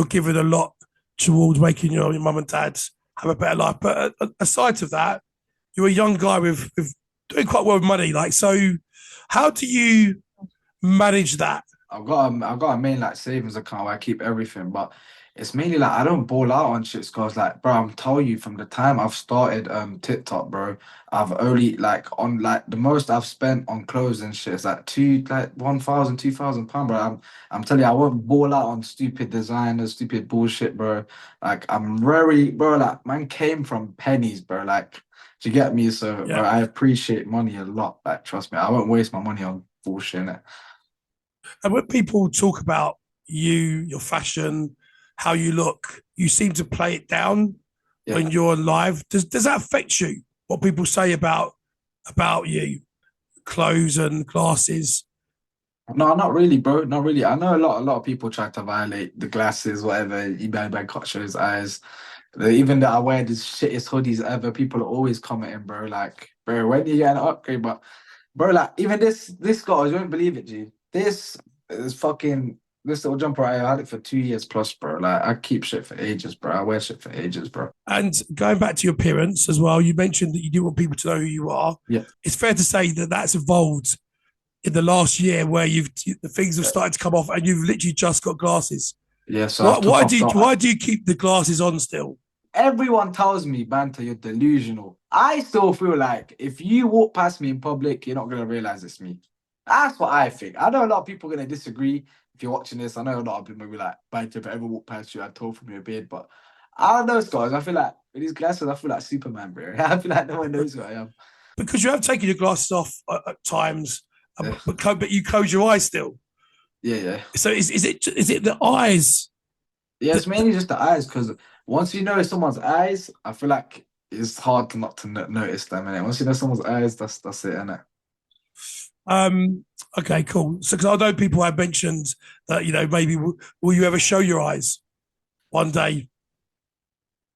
giving a lot towards making your mum and dad have a better life. But aside from that, you're a young guy with doing quite well with money. Like, so how do you manage that? I've got a main like savings account where I keep everything, but it's mainly like I don't ball out on shit because like, bro, I'm telling you, from the time I've started TikTok, bro, I've only like on like the most I've spent on clothes and shit is like £1,000-2,000, bro. I'm telling you, I won't ball out on stupid designers, stupid bullshit, bro. Like I'm very, bro, like man came from pennies, bro. Like, do you get me? So bro, I appreciate money a lot. Like, trust me, I won't waste my money on bullshit, innit? And when people talk about you, your fashion, how you look, you seem to play it down when you're live. Does that affect you? What people say about you? clothes and glasses? No, not really, bro. Not really. I know a lot of people try to violate the glasses, whatever. By cut show his eyes. Even though I wear the shittest hoodies ever, people are always commenting, bro. Like, bro, when you get an upgrade, but bro, like even this guy, you won't believe it, G. This is fucking this little jumper. I had it for 2 years plus, bro. Like I keep shit for ages, bro. I wear shit for ages, bro. And going back to your appearance as well, you mentioned that you do want people to know who you are. Yeah. It's fair to say that that's evolved in the last year, where the things have started to come off, and you've literally just got glasses. Yeah, so why do you keep the glasses on still? everyone tells me, Banter, you're delusional. I still feel like if you walk past me in public, you're not gonna realize it's me. That's what I think. I know a lot of people are gonna disagree. If you're watching this, I know a lot of people will be like, Banter, if I ever walk past you, I'd told from your beard. But I don't know, guys. I feel like with these glasses, I feel like Superman, bro. I feel like no one knows who I am. Because you have taken your glasses off at times, Yeah. but you close your eyes still. Yeah. So is it the eyes? Yeah, it's mainly just the eyes, because once you know someone's eyes, I feel like it's hard to not to notice them. And once you know someone's eyes, that's it, innit? Okay, cool. So, because I know people have mentioned that, maybe will you ever show your eyes one day?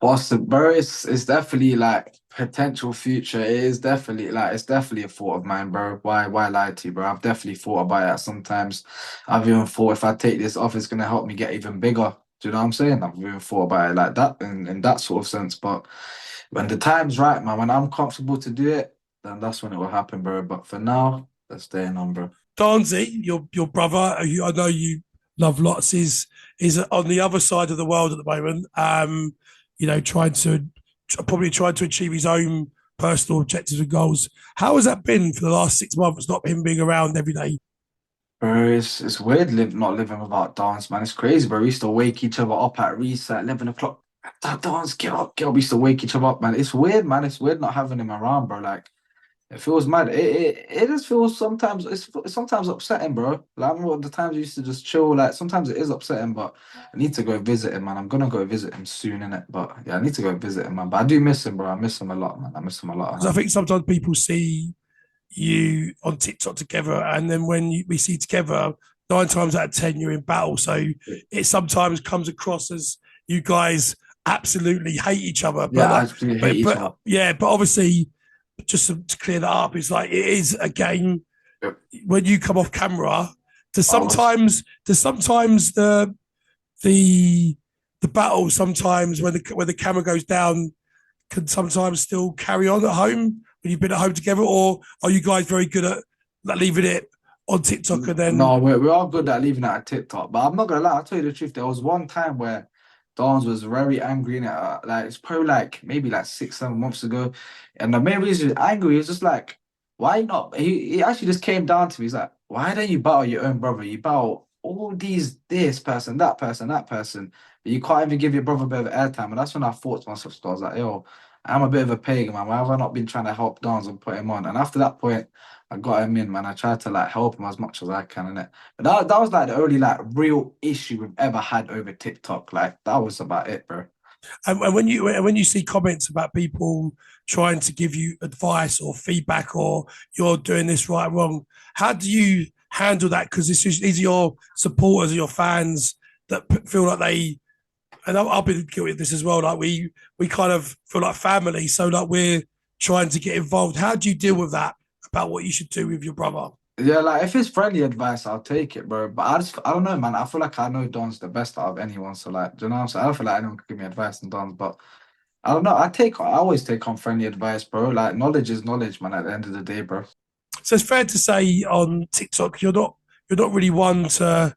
Boston, bro, it's definitely like potential future. It is definitely like it's definitely a thought of mine, bro. Why lie to you, bro? I've definitely thought about it sometimes. I've even thought if I take this off, it's gonna help me get even bigger. Do you know what I'm saying? I've even thought about it like that in that sort of sense. But when the time's right, man, when I'm comfortable to do it, then that's when it will happen, bro. But for now, let's stay on, bro. Darnzee, your brother, I know you love lots, is on the other side of the world at the moment. Trying to achieve his own personal objectives and goals. How has that been for the last 6 months? Not him being around every day. Bro, it's weird not living without dance, man. It's crazy, bro. We used to wake each other up at reset, 11 o'clock. That dance, get up, get up. We used to wake each other up, man. It's weird, man. It's weird not having him around, bro. Like, it feels mad. It just feels sometimes, it's sometimes upsetting, bro. Like, I remember the times we used to just chill. Like, sometimes it is upsetting, but I need to go visit him, man. I'm gonna go visit him soon, innit? But yeah, I need to go visit him, man. But I do miss him, bro. I miss him a lot, man. I miss him a lot. Because I think sometimes people see you on TikTok together, and then when we see together, 9 times out of 10 you're in battle. So it sometimes comes across as you guys absolutely hate each other. Yeah, I actually hate each other. Yeah, but obviously, just to clear that up, it's like it is a game. Yep. When you come off camera, sometimes the battle, sometimes when the camera goes down, can sometimes still carry on at home when you've been at home together, or are you guys very good at leaving it on TikTok and then? No, we're all good at leaving it at TikTok, but I'm not gonna lie. I'll tell you the truth. There was one time where Darnzee was very angry in it. Like it's probably like maybe like 6, 7 months ago, and the main reason he was angry, he was just like, why not? He actually just came down to me. He's like, why don't you battle your own brother? You battle all this person, that person, that person, but you can't even give your brother a bit of airtime. And that's when I thought to myself, I was like, yo, I'm a bit of a pagan, man. Why have I not been trying to help Darnzee and put him on? And after that point, I got him in, man. I tried to like help him as much as I can, innit? But that was like the only like real issue we've ever had over TikTok. Like that was about it, bro. And when you see comments about people trying to give you advice or feedback, or you're doing this right or wrong, how do you handle that? Because these are your supporters or your fans that feel like they, and I've been guilty of this as well. Like we kind of feel like family, so like we're trying to get involved. How do you deal with that about what you should do with your brother? Yeah, like if it's friendly advice, I'll take it, bro. But I don't know, man. I feel like I know Don's the best out of anyone. So like, do you know what I'm saying? I don't feel like anyone can give me advice on Don's, but I don't know. I always take on friendly advice, bro. Like knowledge is knowledge, man. At the end of the day, bro. So it's fair to say on TikTok, you're not really one to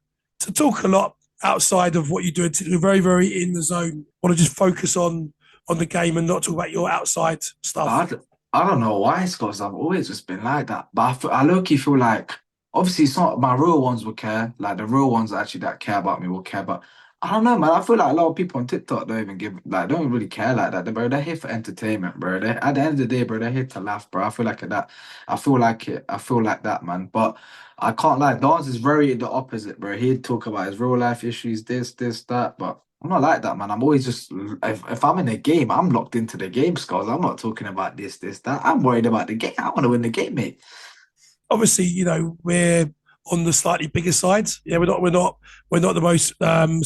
talk a lot outside of what you do. You're very, very in the zone. Want to just focus on the game and not talk about your outside stuff. I don't know why, Scotts. I've always just been like that. But I low-key feel like, obviously, it's not my real ones will care. Like, the real ones actually that care about me will care. But I don't know, man. I feel like a lot of people on TikTok don't really care like that, bro. They're here for entertainment, bro. At the end of the day, bro, they're here to laugh, bro. I feel like that. I feel like it. I feel like that, man. But I can't lie. Dance is very the opposite, bro. He'd talk about his real life issues, this, that. But I'm not like that, man. I'm always just if I'm in a game, I'm locked into the game, Scars. I'm not talking about this, that. I'm worried about the game. I want to win the game, mate. obviously, you know, we're on the slightly bigger side. Yeah, we're not the most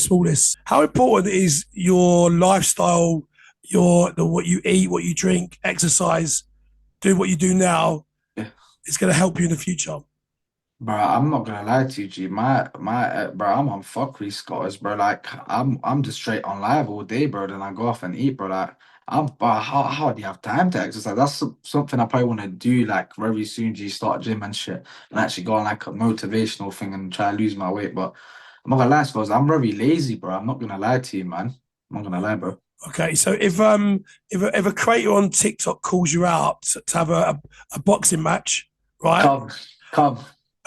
smallest. How important is your lifestyle, what you eat, what you drink, exercise, do what you do now? Yeah. It's going to help you in the future. Bro, I'm not gonna lie to you, G. Bro, I'm on fuckery Scottos, bro. Like, I'm just straight on live all day, bro. Then I go off and eat, bro. Like, but how do you have time to exercise? That's something I probably want to do, like, very soon. G, start gym and shit, and actually go on like a motivational thing and try to lose my weight. But I'm not gonna lie, Scottos, I'm very lazy, bro. I'm not gonna lie to you, man. I'm not gonna lie, bro. Okay, so if a creator on TikTok calls you out to have a boxing match, right? Come.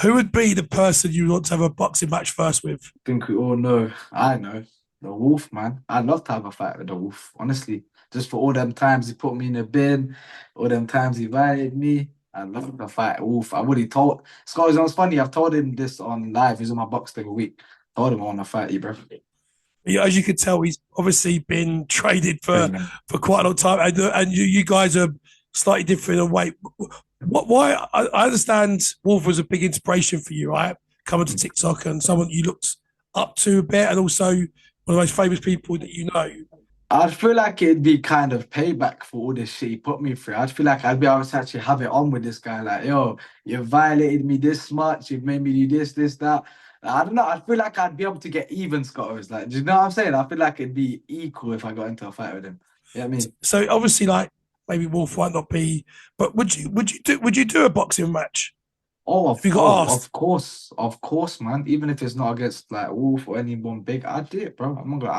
Who would be the person you want to have a boxing match first with? I think we all know. I know. The Wolf, man. I'd love to have a fight with the Wolf, honestly. Just for all them times he put me in the bin, all them times he violated me. I'd love to fight Wolf. I've already told Scott, it was funny. I've told him this on live. He's on my box every week. Told him I want to fight you, bro. Yeah, as you can tell, he's obviously been traded for quite a long time, and you guys are slightly different in weight. Why? I understand Wolf was a big inspiration for you, right? Coming to TikTok and someone you looked up to a bit, and also one of the most famous people that you know. I feel like it'd be kind of payback for all this shit he put me through. I feel like I'd be able to actually have it on with this guy. Like, yo, you violated me this much. You've made me do this, that. I don't know. I feel like I'd be able to get even, Scottos. Like, do you know what I'm saying? I feel like it'd be equal if I got into a fight with him. You know what I mean? So obviously, like maybe Wolf might not be, but would you do a boxing match? Oh, If you got asked, of course, man. Even if it's not against like Wolf or anyone big, I'd do it, bro. I'm not gonna.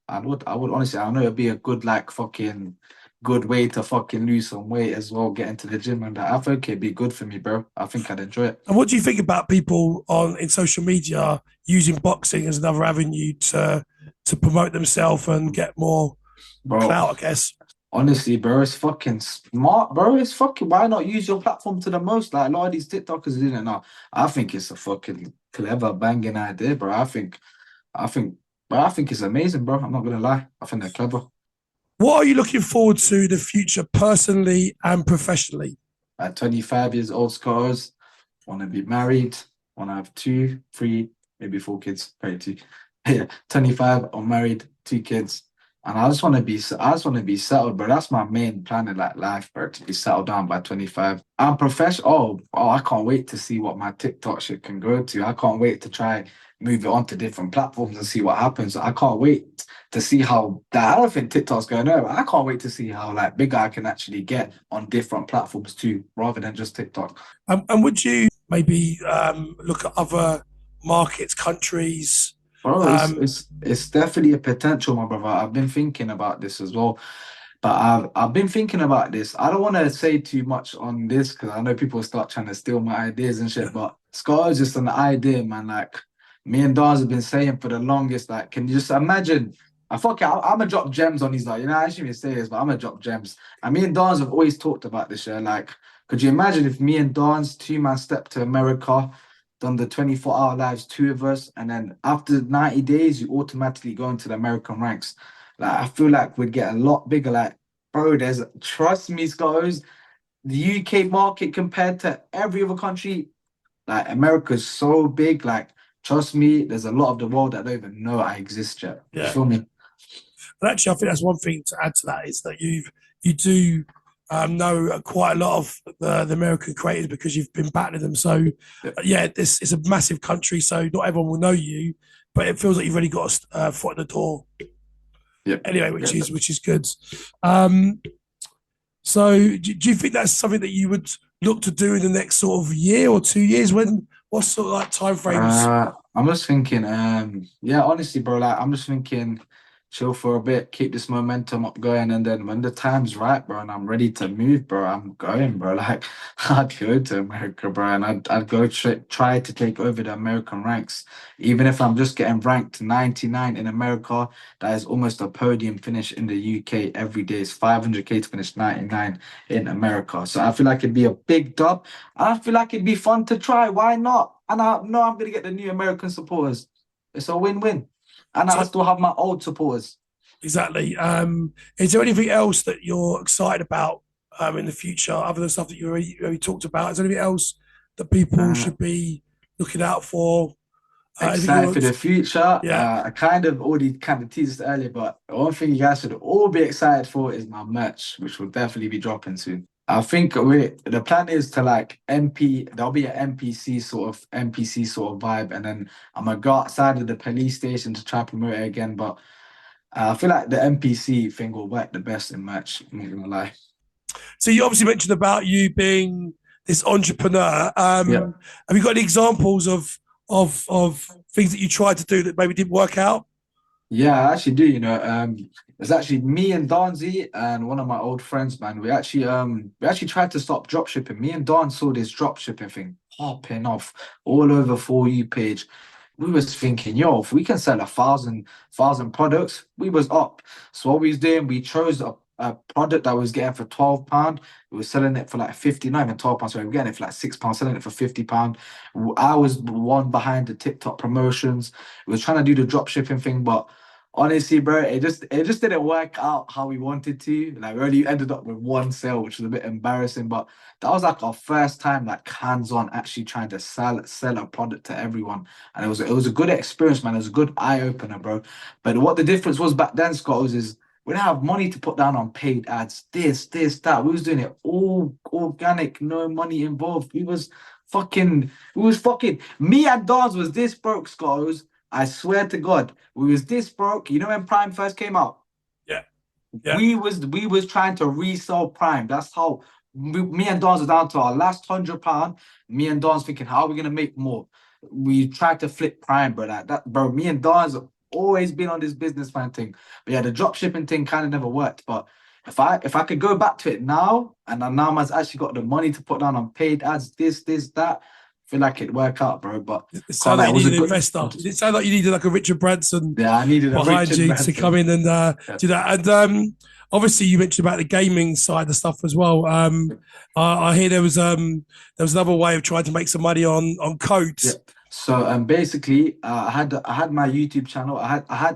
I would honestly. I know it'd be a good like fucking good way to fucking lose some weight as well. Get into the gym and that. I think it'd be good for me, bro. I think I'd enjoy it. and what do you think about people in social media using boxing as another avenue to promote themselves and get more Bro, clout? I guess. honestly, bro, it's fucking smart, bro. It's fucking why not use your platform to the most? Like a lot of these TikTokers doing it now. I think it's a fucking clever, banging idea, bro. I think, I think it's amazing, bro. I'm not gonna lie. I think they're clever. What are you looking forward to in the future, personally and professionally? At 25 years old, scars, want to be married, want to have 2, 3, maybe 4 kids, probably 2. Yeah, 25, I'm married, 2 kids. And I just want to be settled, bro. That's my main plan in like life, bro, to be settled down by 25. I'm professional. Oh, I can't wait to see what my TikTok shit can go to. I can't wait to try move it onto different platforms and see what happens. I can't wait to see how that. I don't think TikTok's going over. I can't wait to see how like big I can actually get on different platforms too, rather than just TikTok. And would you maybe look at other markets, countries? Bro, it's definitely a potential, my brother. I've been thinking about this as well. But I've been thinking about this. I don't want to say too much on this because I know people start trying to steal my ideas and shit. But Scott is just an idea, man. Like me and Darnzee have been saying for the longest. Like, can you just imagine? I'm gonna drop gems on these. Like, you know, I shouldn't even say this, but I'm gonna drop gems. And me and Darnzee have always talked about this. Yeah, like, could you imagine if me and Darnzee, 2 man, stepped to America, done the 24-hour lives, 2 of us, and then after 90 days, you automatically go into the American ranks. Like, I feel like we'd get a lot bigger. Like, bro, trust me, Scottos, the UK market compared to every other country, like, America's so big. Like, trust me, there's a lot of the world that don't even know I exist yet. You feel me? But actually, I think that's one thing to add to that is that you do know quite a lot of the American creators because you've been battling them. So, yeah, it's a massive country, so not everyone will know you, but it feels like you've already got a foot in the door. Yeah. Anyway, which is good. So, do you think that's something that you would look to do in the next sort of year or 2 years? What sort of like time frames? I'm just thinking, yeah, honestly, bro, like I'm just thinking, chill for a bit, keep this momentum up going, and then when the time's right, bro, and I'm ready to move, bro, I'm going, bro. Like I'd go to America, bro, and I'd go try to take over the American ranks, even if I'm just getting ranked 99 in America. That is almost a podium finish in the UK every day. It's 500k to finish 99 in America. So I feel like it'd be a big dub. I feel like it'd be fun to try. Why not? And I know I'm gonna get the new American supporters. It's a win-win. And I still have my old supporters. Exactly. Is there anything else that you're excited about in the future, other than stuff that you already talked about? Is there anything else that people should be looking out for? Excited for the future. Yeah. I already teased it earlier, but one thing you guys should all be excited for is my merch, which will definitely be dropping soon. I think the plan is to like there'll be an NPC sort of vibe, and then I'm gonna go outside of the police station to try to promote it again. But I feel like the NPC thing will work the best in merch. I'm not gonna lie. So you obviously mentioned about you being this entrepreneur. Have you got any examples of things that you tried to do that maybe didn't work out? Yeah, I actually do. It's actually me and Darnzee and one of my old friends, man. We actually tried to stop drop shipping. Me and Darn saw this drop shipping thing popping off all over For You page. We was thinking, yo, if we can sell 1,000 products, we was up. So what we was doing, we chose a product that was getting for £12. We were selling it for like 50, not even £12. Sorry, we were getting it for like £6, selling it for £50. I was one behind the TikTok promotions. We was trying to do the drop shipping thing, but honestly, bro, it just didn't work out how we wanted to. Like we only ended up with one sale, which was a bit embarrassing. But that was like our first time, like hands-on, actually trying to sell a product to everyone, and it was a good experience, man. It was a good eye opener, bro. But what the difference was back then, Scottos, is we didn't have money to put down on paid ads. This, that. We was doing it all organic, no money involved. We was fucking. Me and Dawes was this broke, Scottos. I swear to God, we was this broke. You know when Prime first came out? Yeah. We was trying to resell Prime. That's how me and Don's were down to our last £100. Me and Don's thinking, how are we gonna make more? We tried to flip Prime, bro. Like that, bro. Me and Don's always been on this business man thing. But yeah, the drop shipping thing kind of never worked. But if I could go back to it now, and now man's actually got the money to put down on paid ads, this, that, I feel like it'd work out, bro. But it sounded like you needed an investor. It sounded like you needed like a Richard Branson I needed behind you to come in and do that. And obviously you mentioned about the gaming side of stuff as well. I hear there was another way of trying to make some money on codes. Yeah. So basically, I had my YouTube channel.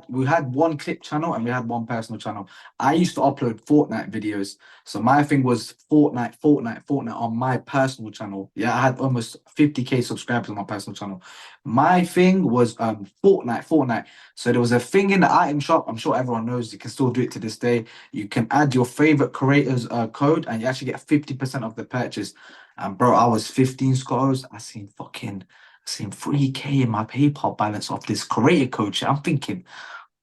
We had one clip channel and we had one personal channel. I used to upload Fortnite videos. So my thing was Fortnite on my personal channel. Yeah, I had almost 50k subscribers on my personal channel. My thing was Fortnite. So there was a thing in the item shop. I'm sure everyone knows. You can still do it to this day. You can add your favorite creator's code and you actually get 50% of the purchase. And bro, I was 15 Scottos. I seen 3k in my PayPal balance off this creator code. I'm thinking,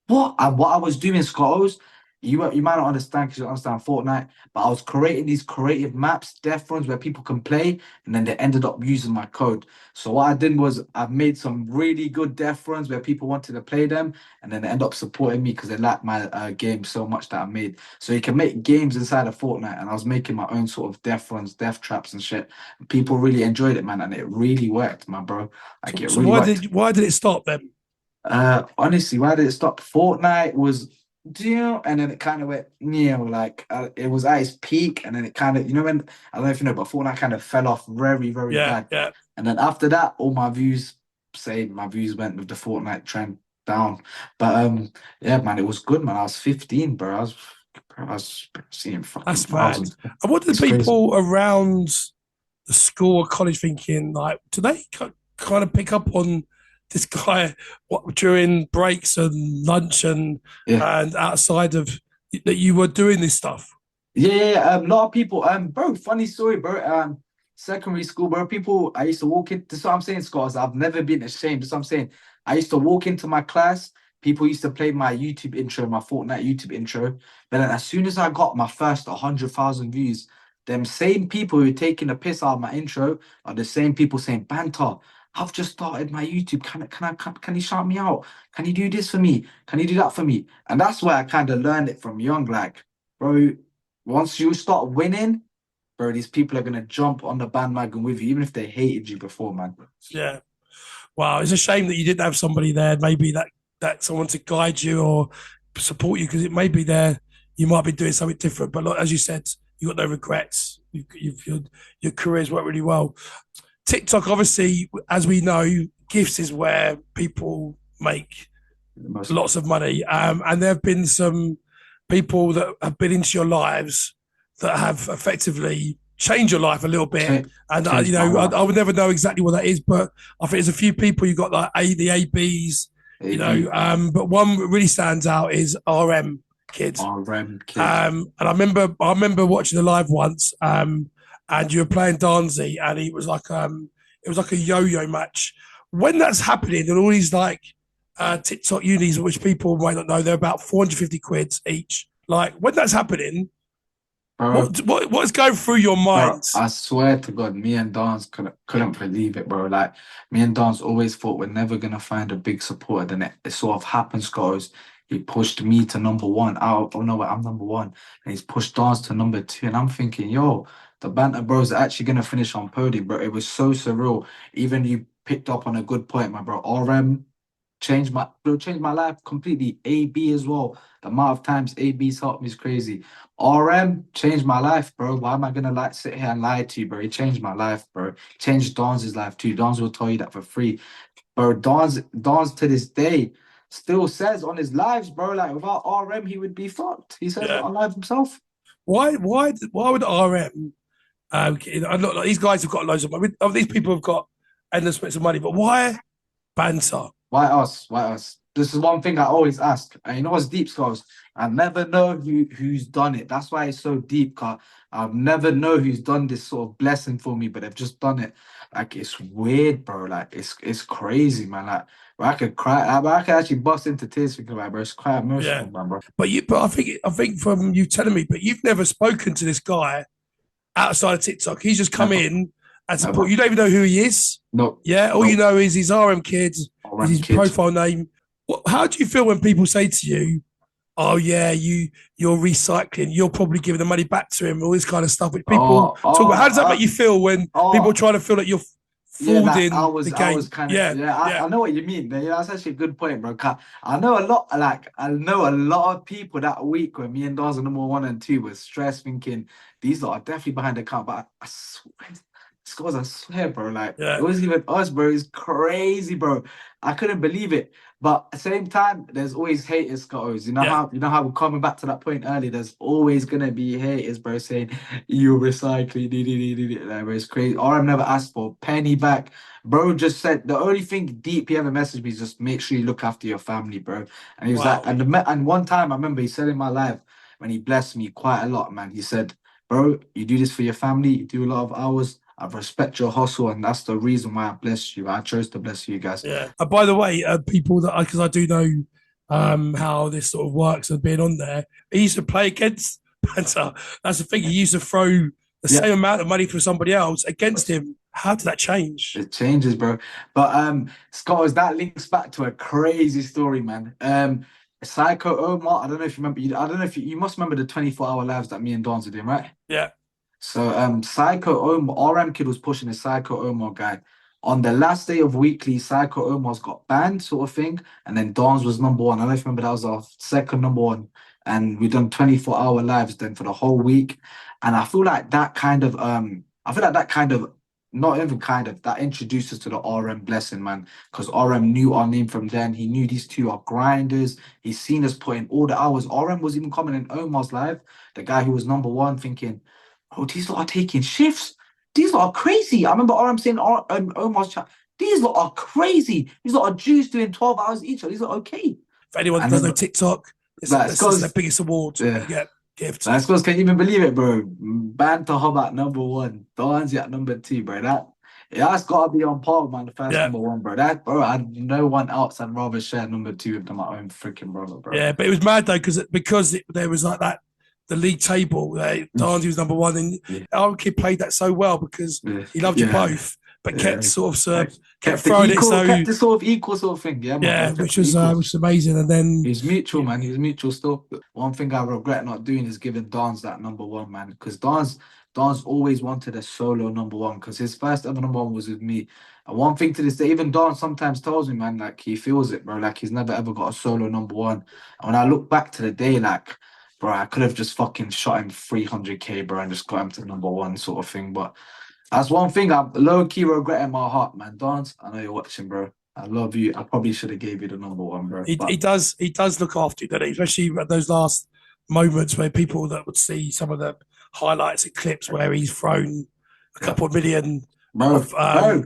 what I was doing, Scottos, you might not understand because you don't understand Fortnite, but I was creating these creative maps, death runs where people can play, and then they ended up using my code. So what I did was I've made some really good death runs where people wanted to play them, and then they end up supporting me because they like my game so much that I made. So you can make games inside of Fortnite, and I was making my own sort of death runs, death traps and shit. And people really enjoyed it, man, and it really worked, man, bro. So why did it stop then? Honestly, why did it stop? Fortnite was, and then it kind of went, it was at its peak, and then it kind of, when, I don't know if you know, but Fortnite kind of fell off very, very bad. Yeah. And then after that, all my views went with the Fortnite trend down. But yeah, man, it was good, man. I was 15, bro. I was seeing fucking That's thousands. mad. And what did the people around the school or college thinking? Like, do they kind of pick up on this guy during breaks and lunch and outside of that you were doing this stuff? Yeah. A lot of people. Bro, funny story, bro. Secondary school, bro. People, I used to walk in. This is what I'm saying, Scott. I've never been ashamed. This is what I'm saying. I used to walk into my class. People used to play my YouTube intro, my Fortnite YouTube intro. But then as soon as I got my first 100,000 views, them same people who are taking a piss out of my intro are the same people saying, Banter, I've just started my YouTube. Can you shout me out? Can you do this for me? Can you do that for me? And that's where I kind of learned it from young. Like, bro, once you start winning, bro, these people are gonna jump on the bandwagon with you, even if they hated you before, man. Yeah. Wow, it's a shame that you didn't have somebody there, maybe that someone to guide you or support you, because it may be there you might be doing something different. But like, as you said, you got no regrets. Your career's worked really well. TikTok, obviously, as we know, gifts is where people make lots of money. And there have been some people that have been into your lives that have effectively change your life a little bit. And Changed my life. I would never know exactly what that is, but I think there's a few people you got like the ABs, but one that really stands out is RM Kid. RM Kid. And I remember watching the live once, and you were playing Darnzee, and it was like a yo-yo match. When that's happening, and all these like TikTok unis, which people might not know, they're about 450 quid each. Like when that's happening, what's going through your mind? Bro, I swear to God, me and Dance couldn't believe it, bro. Like me and Dance always thought we're never gonna find a big supporter. Then it sort of happened, Scottos. He pushed me to number one. Oh no, I'm number one, and he's pushed Dance to number two. And I'm thinking, yo, the Banter Bros are actually gonna finish on podium, bro. It was so surreal. Even you picked up on a good point, my bro. RM changed my life completely. AB as well. The amount of times AB's helped me is crazy. RM changed my life, bro. Why am I gonna sit here and lie to you, bro? He changed my life, bro. Changed Don's life too. Don's will tell you that for free. Bro, Don's to this day still says on his lives, bro, like without RM he would be fucked. He says it on live himself. Why would RM look, like, these guys have got loads of money. These people have got endless amounts of money, but why Banter? Why us? Why us? This is one thing I always ask. And you know what's deep, Scars? I never know who's done it. That's why it's so deep, cause I'll never know who's done this sort of blessing for me, but they've just done it. Like it's weird, bro. Like it's crazy, man. Like I could cry. I could actually bust into tears thinking about it, bro. It's quite emotional, man, bro. But I think from you telling me, but you've never spoken to this guy outside of TikTok. He's just come in and support. You don't even know who he is. No. Yeah. All you know is his RM Kids, his profile name. How do you feel when people say to you, "Oh yeah, you're recycling. You're probably giving the money back to him." All this kind of stuff, which people talk about. How does that make you feel when people try to feel that you're frauding the game? I know what you mean. Yeah, that's actually a good point, bro. I know a lot of people that week when me and Dawes are number 1 and 2 was stressed, thinking these lot are definitely behind the count. But I swear, bro, like it wasn't even us, bro. It's crazy, bro. I couldn't believe it. But at the same time, there's always haters, Scottos. You know how we're coming back to that point earlier. There's always gonna be haters, bro, saying you're recycling. Like, bro, it's crazy. RM never asked for a penny back. Bro just said the only thing deep he ever messaged me is just make sure you look after your family, bro. And he was like, and one time I remember he said in my life when he blessed me quite a lot, man. He said, bro, you do this for your family, you do a lot of hours. I respect your hustle, and that's the reason why I blessed you. I chose to bless you guys. Yeah. And by the way, people that because I do know how this sort of works and being on there, he used to play against Banter. That's the thing. He used to throw the same amount of money for somebody else against him. How did that change? It changes, bro. But Scott, that links back to a crazy story, man. Psycho Omar. I don't know if you remember. I don't know if you must remember the 24-hour lives that me and Darnzee were doing, right? Yeah. So Psycho Omar, RM Kid was pushing the Psycho Omar guy. On the last day of weekly, Psycho Omar's got banned, sort of thing. And then Dawn's was number 1. I don't know if you remember, that was our second number 1. And we done 24-hour lives then for the whole week. And I feel like that introduces to the RM blessing, man. Because RM knew our name from then. He knew these two are grinders. He's seen us put in all the hours. RM was even coming in Omar's live, the guy who was number 1, thinking, oh, these lot are taking shifts. These lot are crazy. I remember RM saying Omar's chat, these lot are crazy. These lot are Jews doing 12 hours each. These lot okay. If anyone doesn't know TikTok, it's the biggest award. Yeah. Gift. I suppose, can you even believe it, bro? Banter Hub at number 1, Darnzee at number 2, bro. That's got to be on par with the first number 1, bro. No one else I'd rather share number 2 with them, my own freaking brother, bro. Yeah, but it was mad though because there was like that. The league table, Darnzee was number 1, and our kid played that so well because he loved you both, but kept sort of kept throwing it so kept the sort of equal sort of thing, which was amazing. And then he's mutual, man. He's mutual still. One thing I regret not doing is giving Darnzee that number 1, man, because Darnzee always wanted a solo number 1 because his first ever number 1 was with me. And one thing to this day, even Darnzee sometimes tells me, man, like he feels it, bro. Like he's never ever got a solo number 1. And when I look back to the day, like, bro, I could have just fucking shot him 300k, bro, and just got him to number 1 sort of thing. But that's one thing I low-key regret in my heart, man. Darnzee, I know you're watching, bro. I love you. I probably should have gave you the number 1, bro. He does look after you, doesn't he? Especially at those last moments where people that would see some of the highlights and clips where he's thrown a couple of million of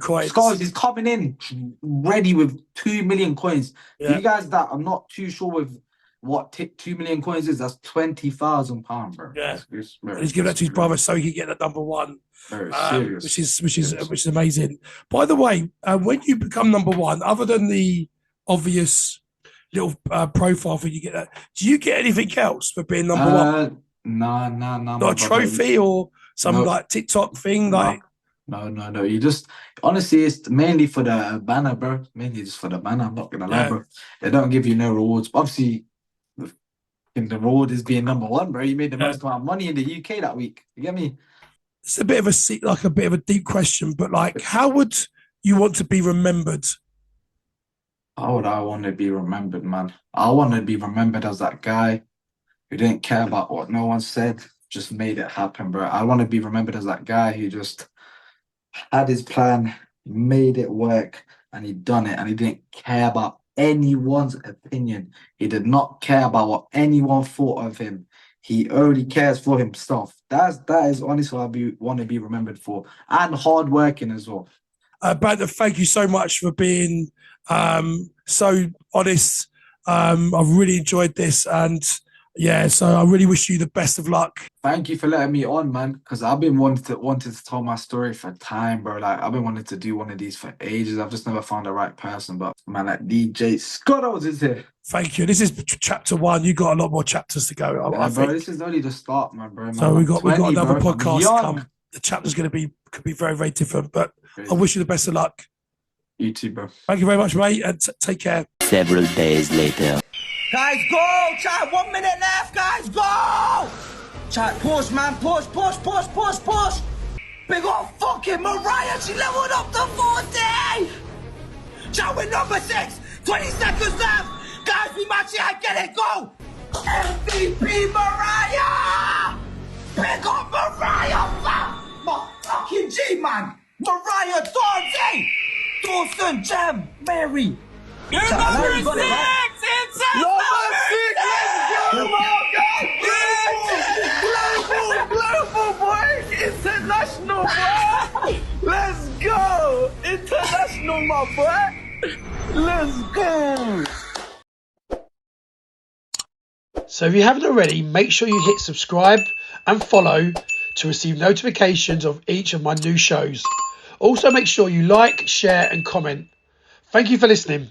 coins. Scottos is coming in ready with 2 million coins. For you guys that I'm not too sure with what 2 million coins is, that's £20,000, bro. Yeah, and he's giving that to his brother so he can get that number one, which is amazing. By the way, when you become number one, other than the obvious little profile for you get that, do you get anything else for being number one? No. Not a trophy or some like TikTok thing, like. No. You just honestly, it's mainly for the banner, bro. Mainly just for the banner. I'm not gonna lie, bro. They don't give you no rewards. Obviously, the reward is being number one, bro. You made the most amount of money in the UK that week. You get me? It's a bit of a deep question, but like, how would you want to be remembered? How would I want to be remembered, man? I want to be remembered as that guy who didn't care about what no one said, just made it happen, bro. I want to be remembered as that guy who just had his plan, made it work, and he done it, and he didn't care about anyone's opinion. He did not care about what anyone thought of him. He only cares for himself. That is honestly what I want to be remembered for, and hard working as well. Banter, thank you so much for being so honest. I've really enjoyed this, and so I really wish you the best of luck. Thank you for letting me on, man, because I've been wanting to tell my story for time, bro. Like, I've been wanting to do one of these for ages. I've just never found the right person, but man, like DJ Scottos is here. Thank you. This is chapter 1. You got a lot more chapters to go. I think. This is only the start, man, bro. So we got another podcast to come. The chapter's could be very, very different, but I wish you the best of luck. You too, bro. Thank you very much, mate, and take care. Several days later. Guys, go! Chat, 1 minute left, guys, go! Chat, push, man, push. Big up fucking Myriah, she leveled up to 40! Chat, with number 6, 20 seconds left! Guys, we match it, I get it, go! MVP Myriah! Big up Myriah, fam! My fucking G, man! Myriah, Darnzee! Dawson, Jam, Mary! You're number 6! It's number 6! Come on, guys! Global, boy! International, boy! Let's go! International, my boy! Let's go! So if you haven't already, make sure you hit subscribe and follow to receive notifications of each of my new shows. Also, make sure you like, share and comment. Thank you for listening.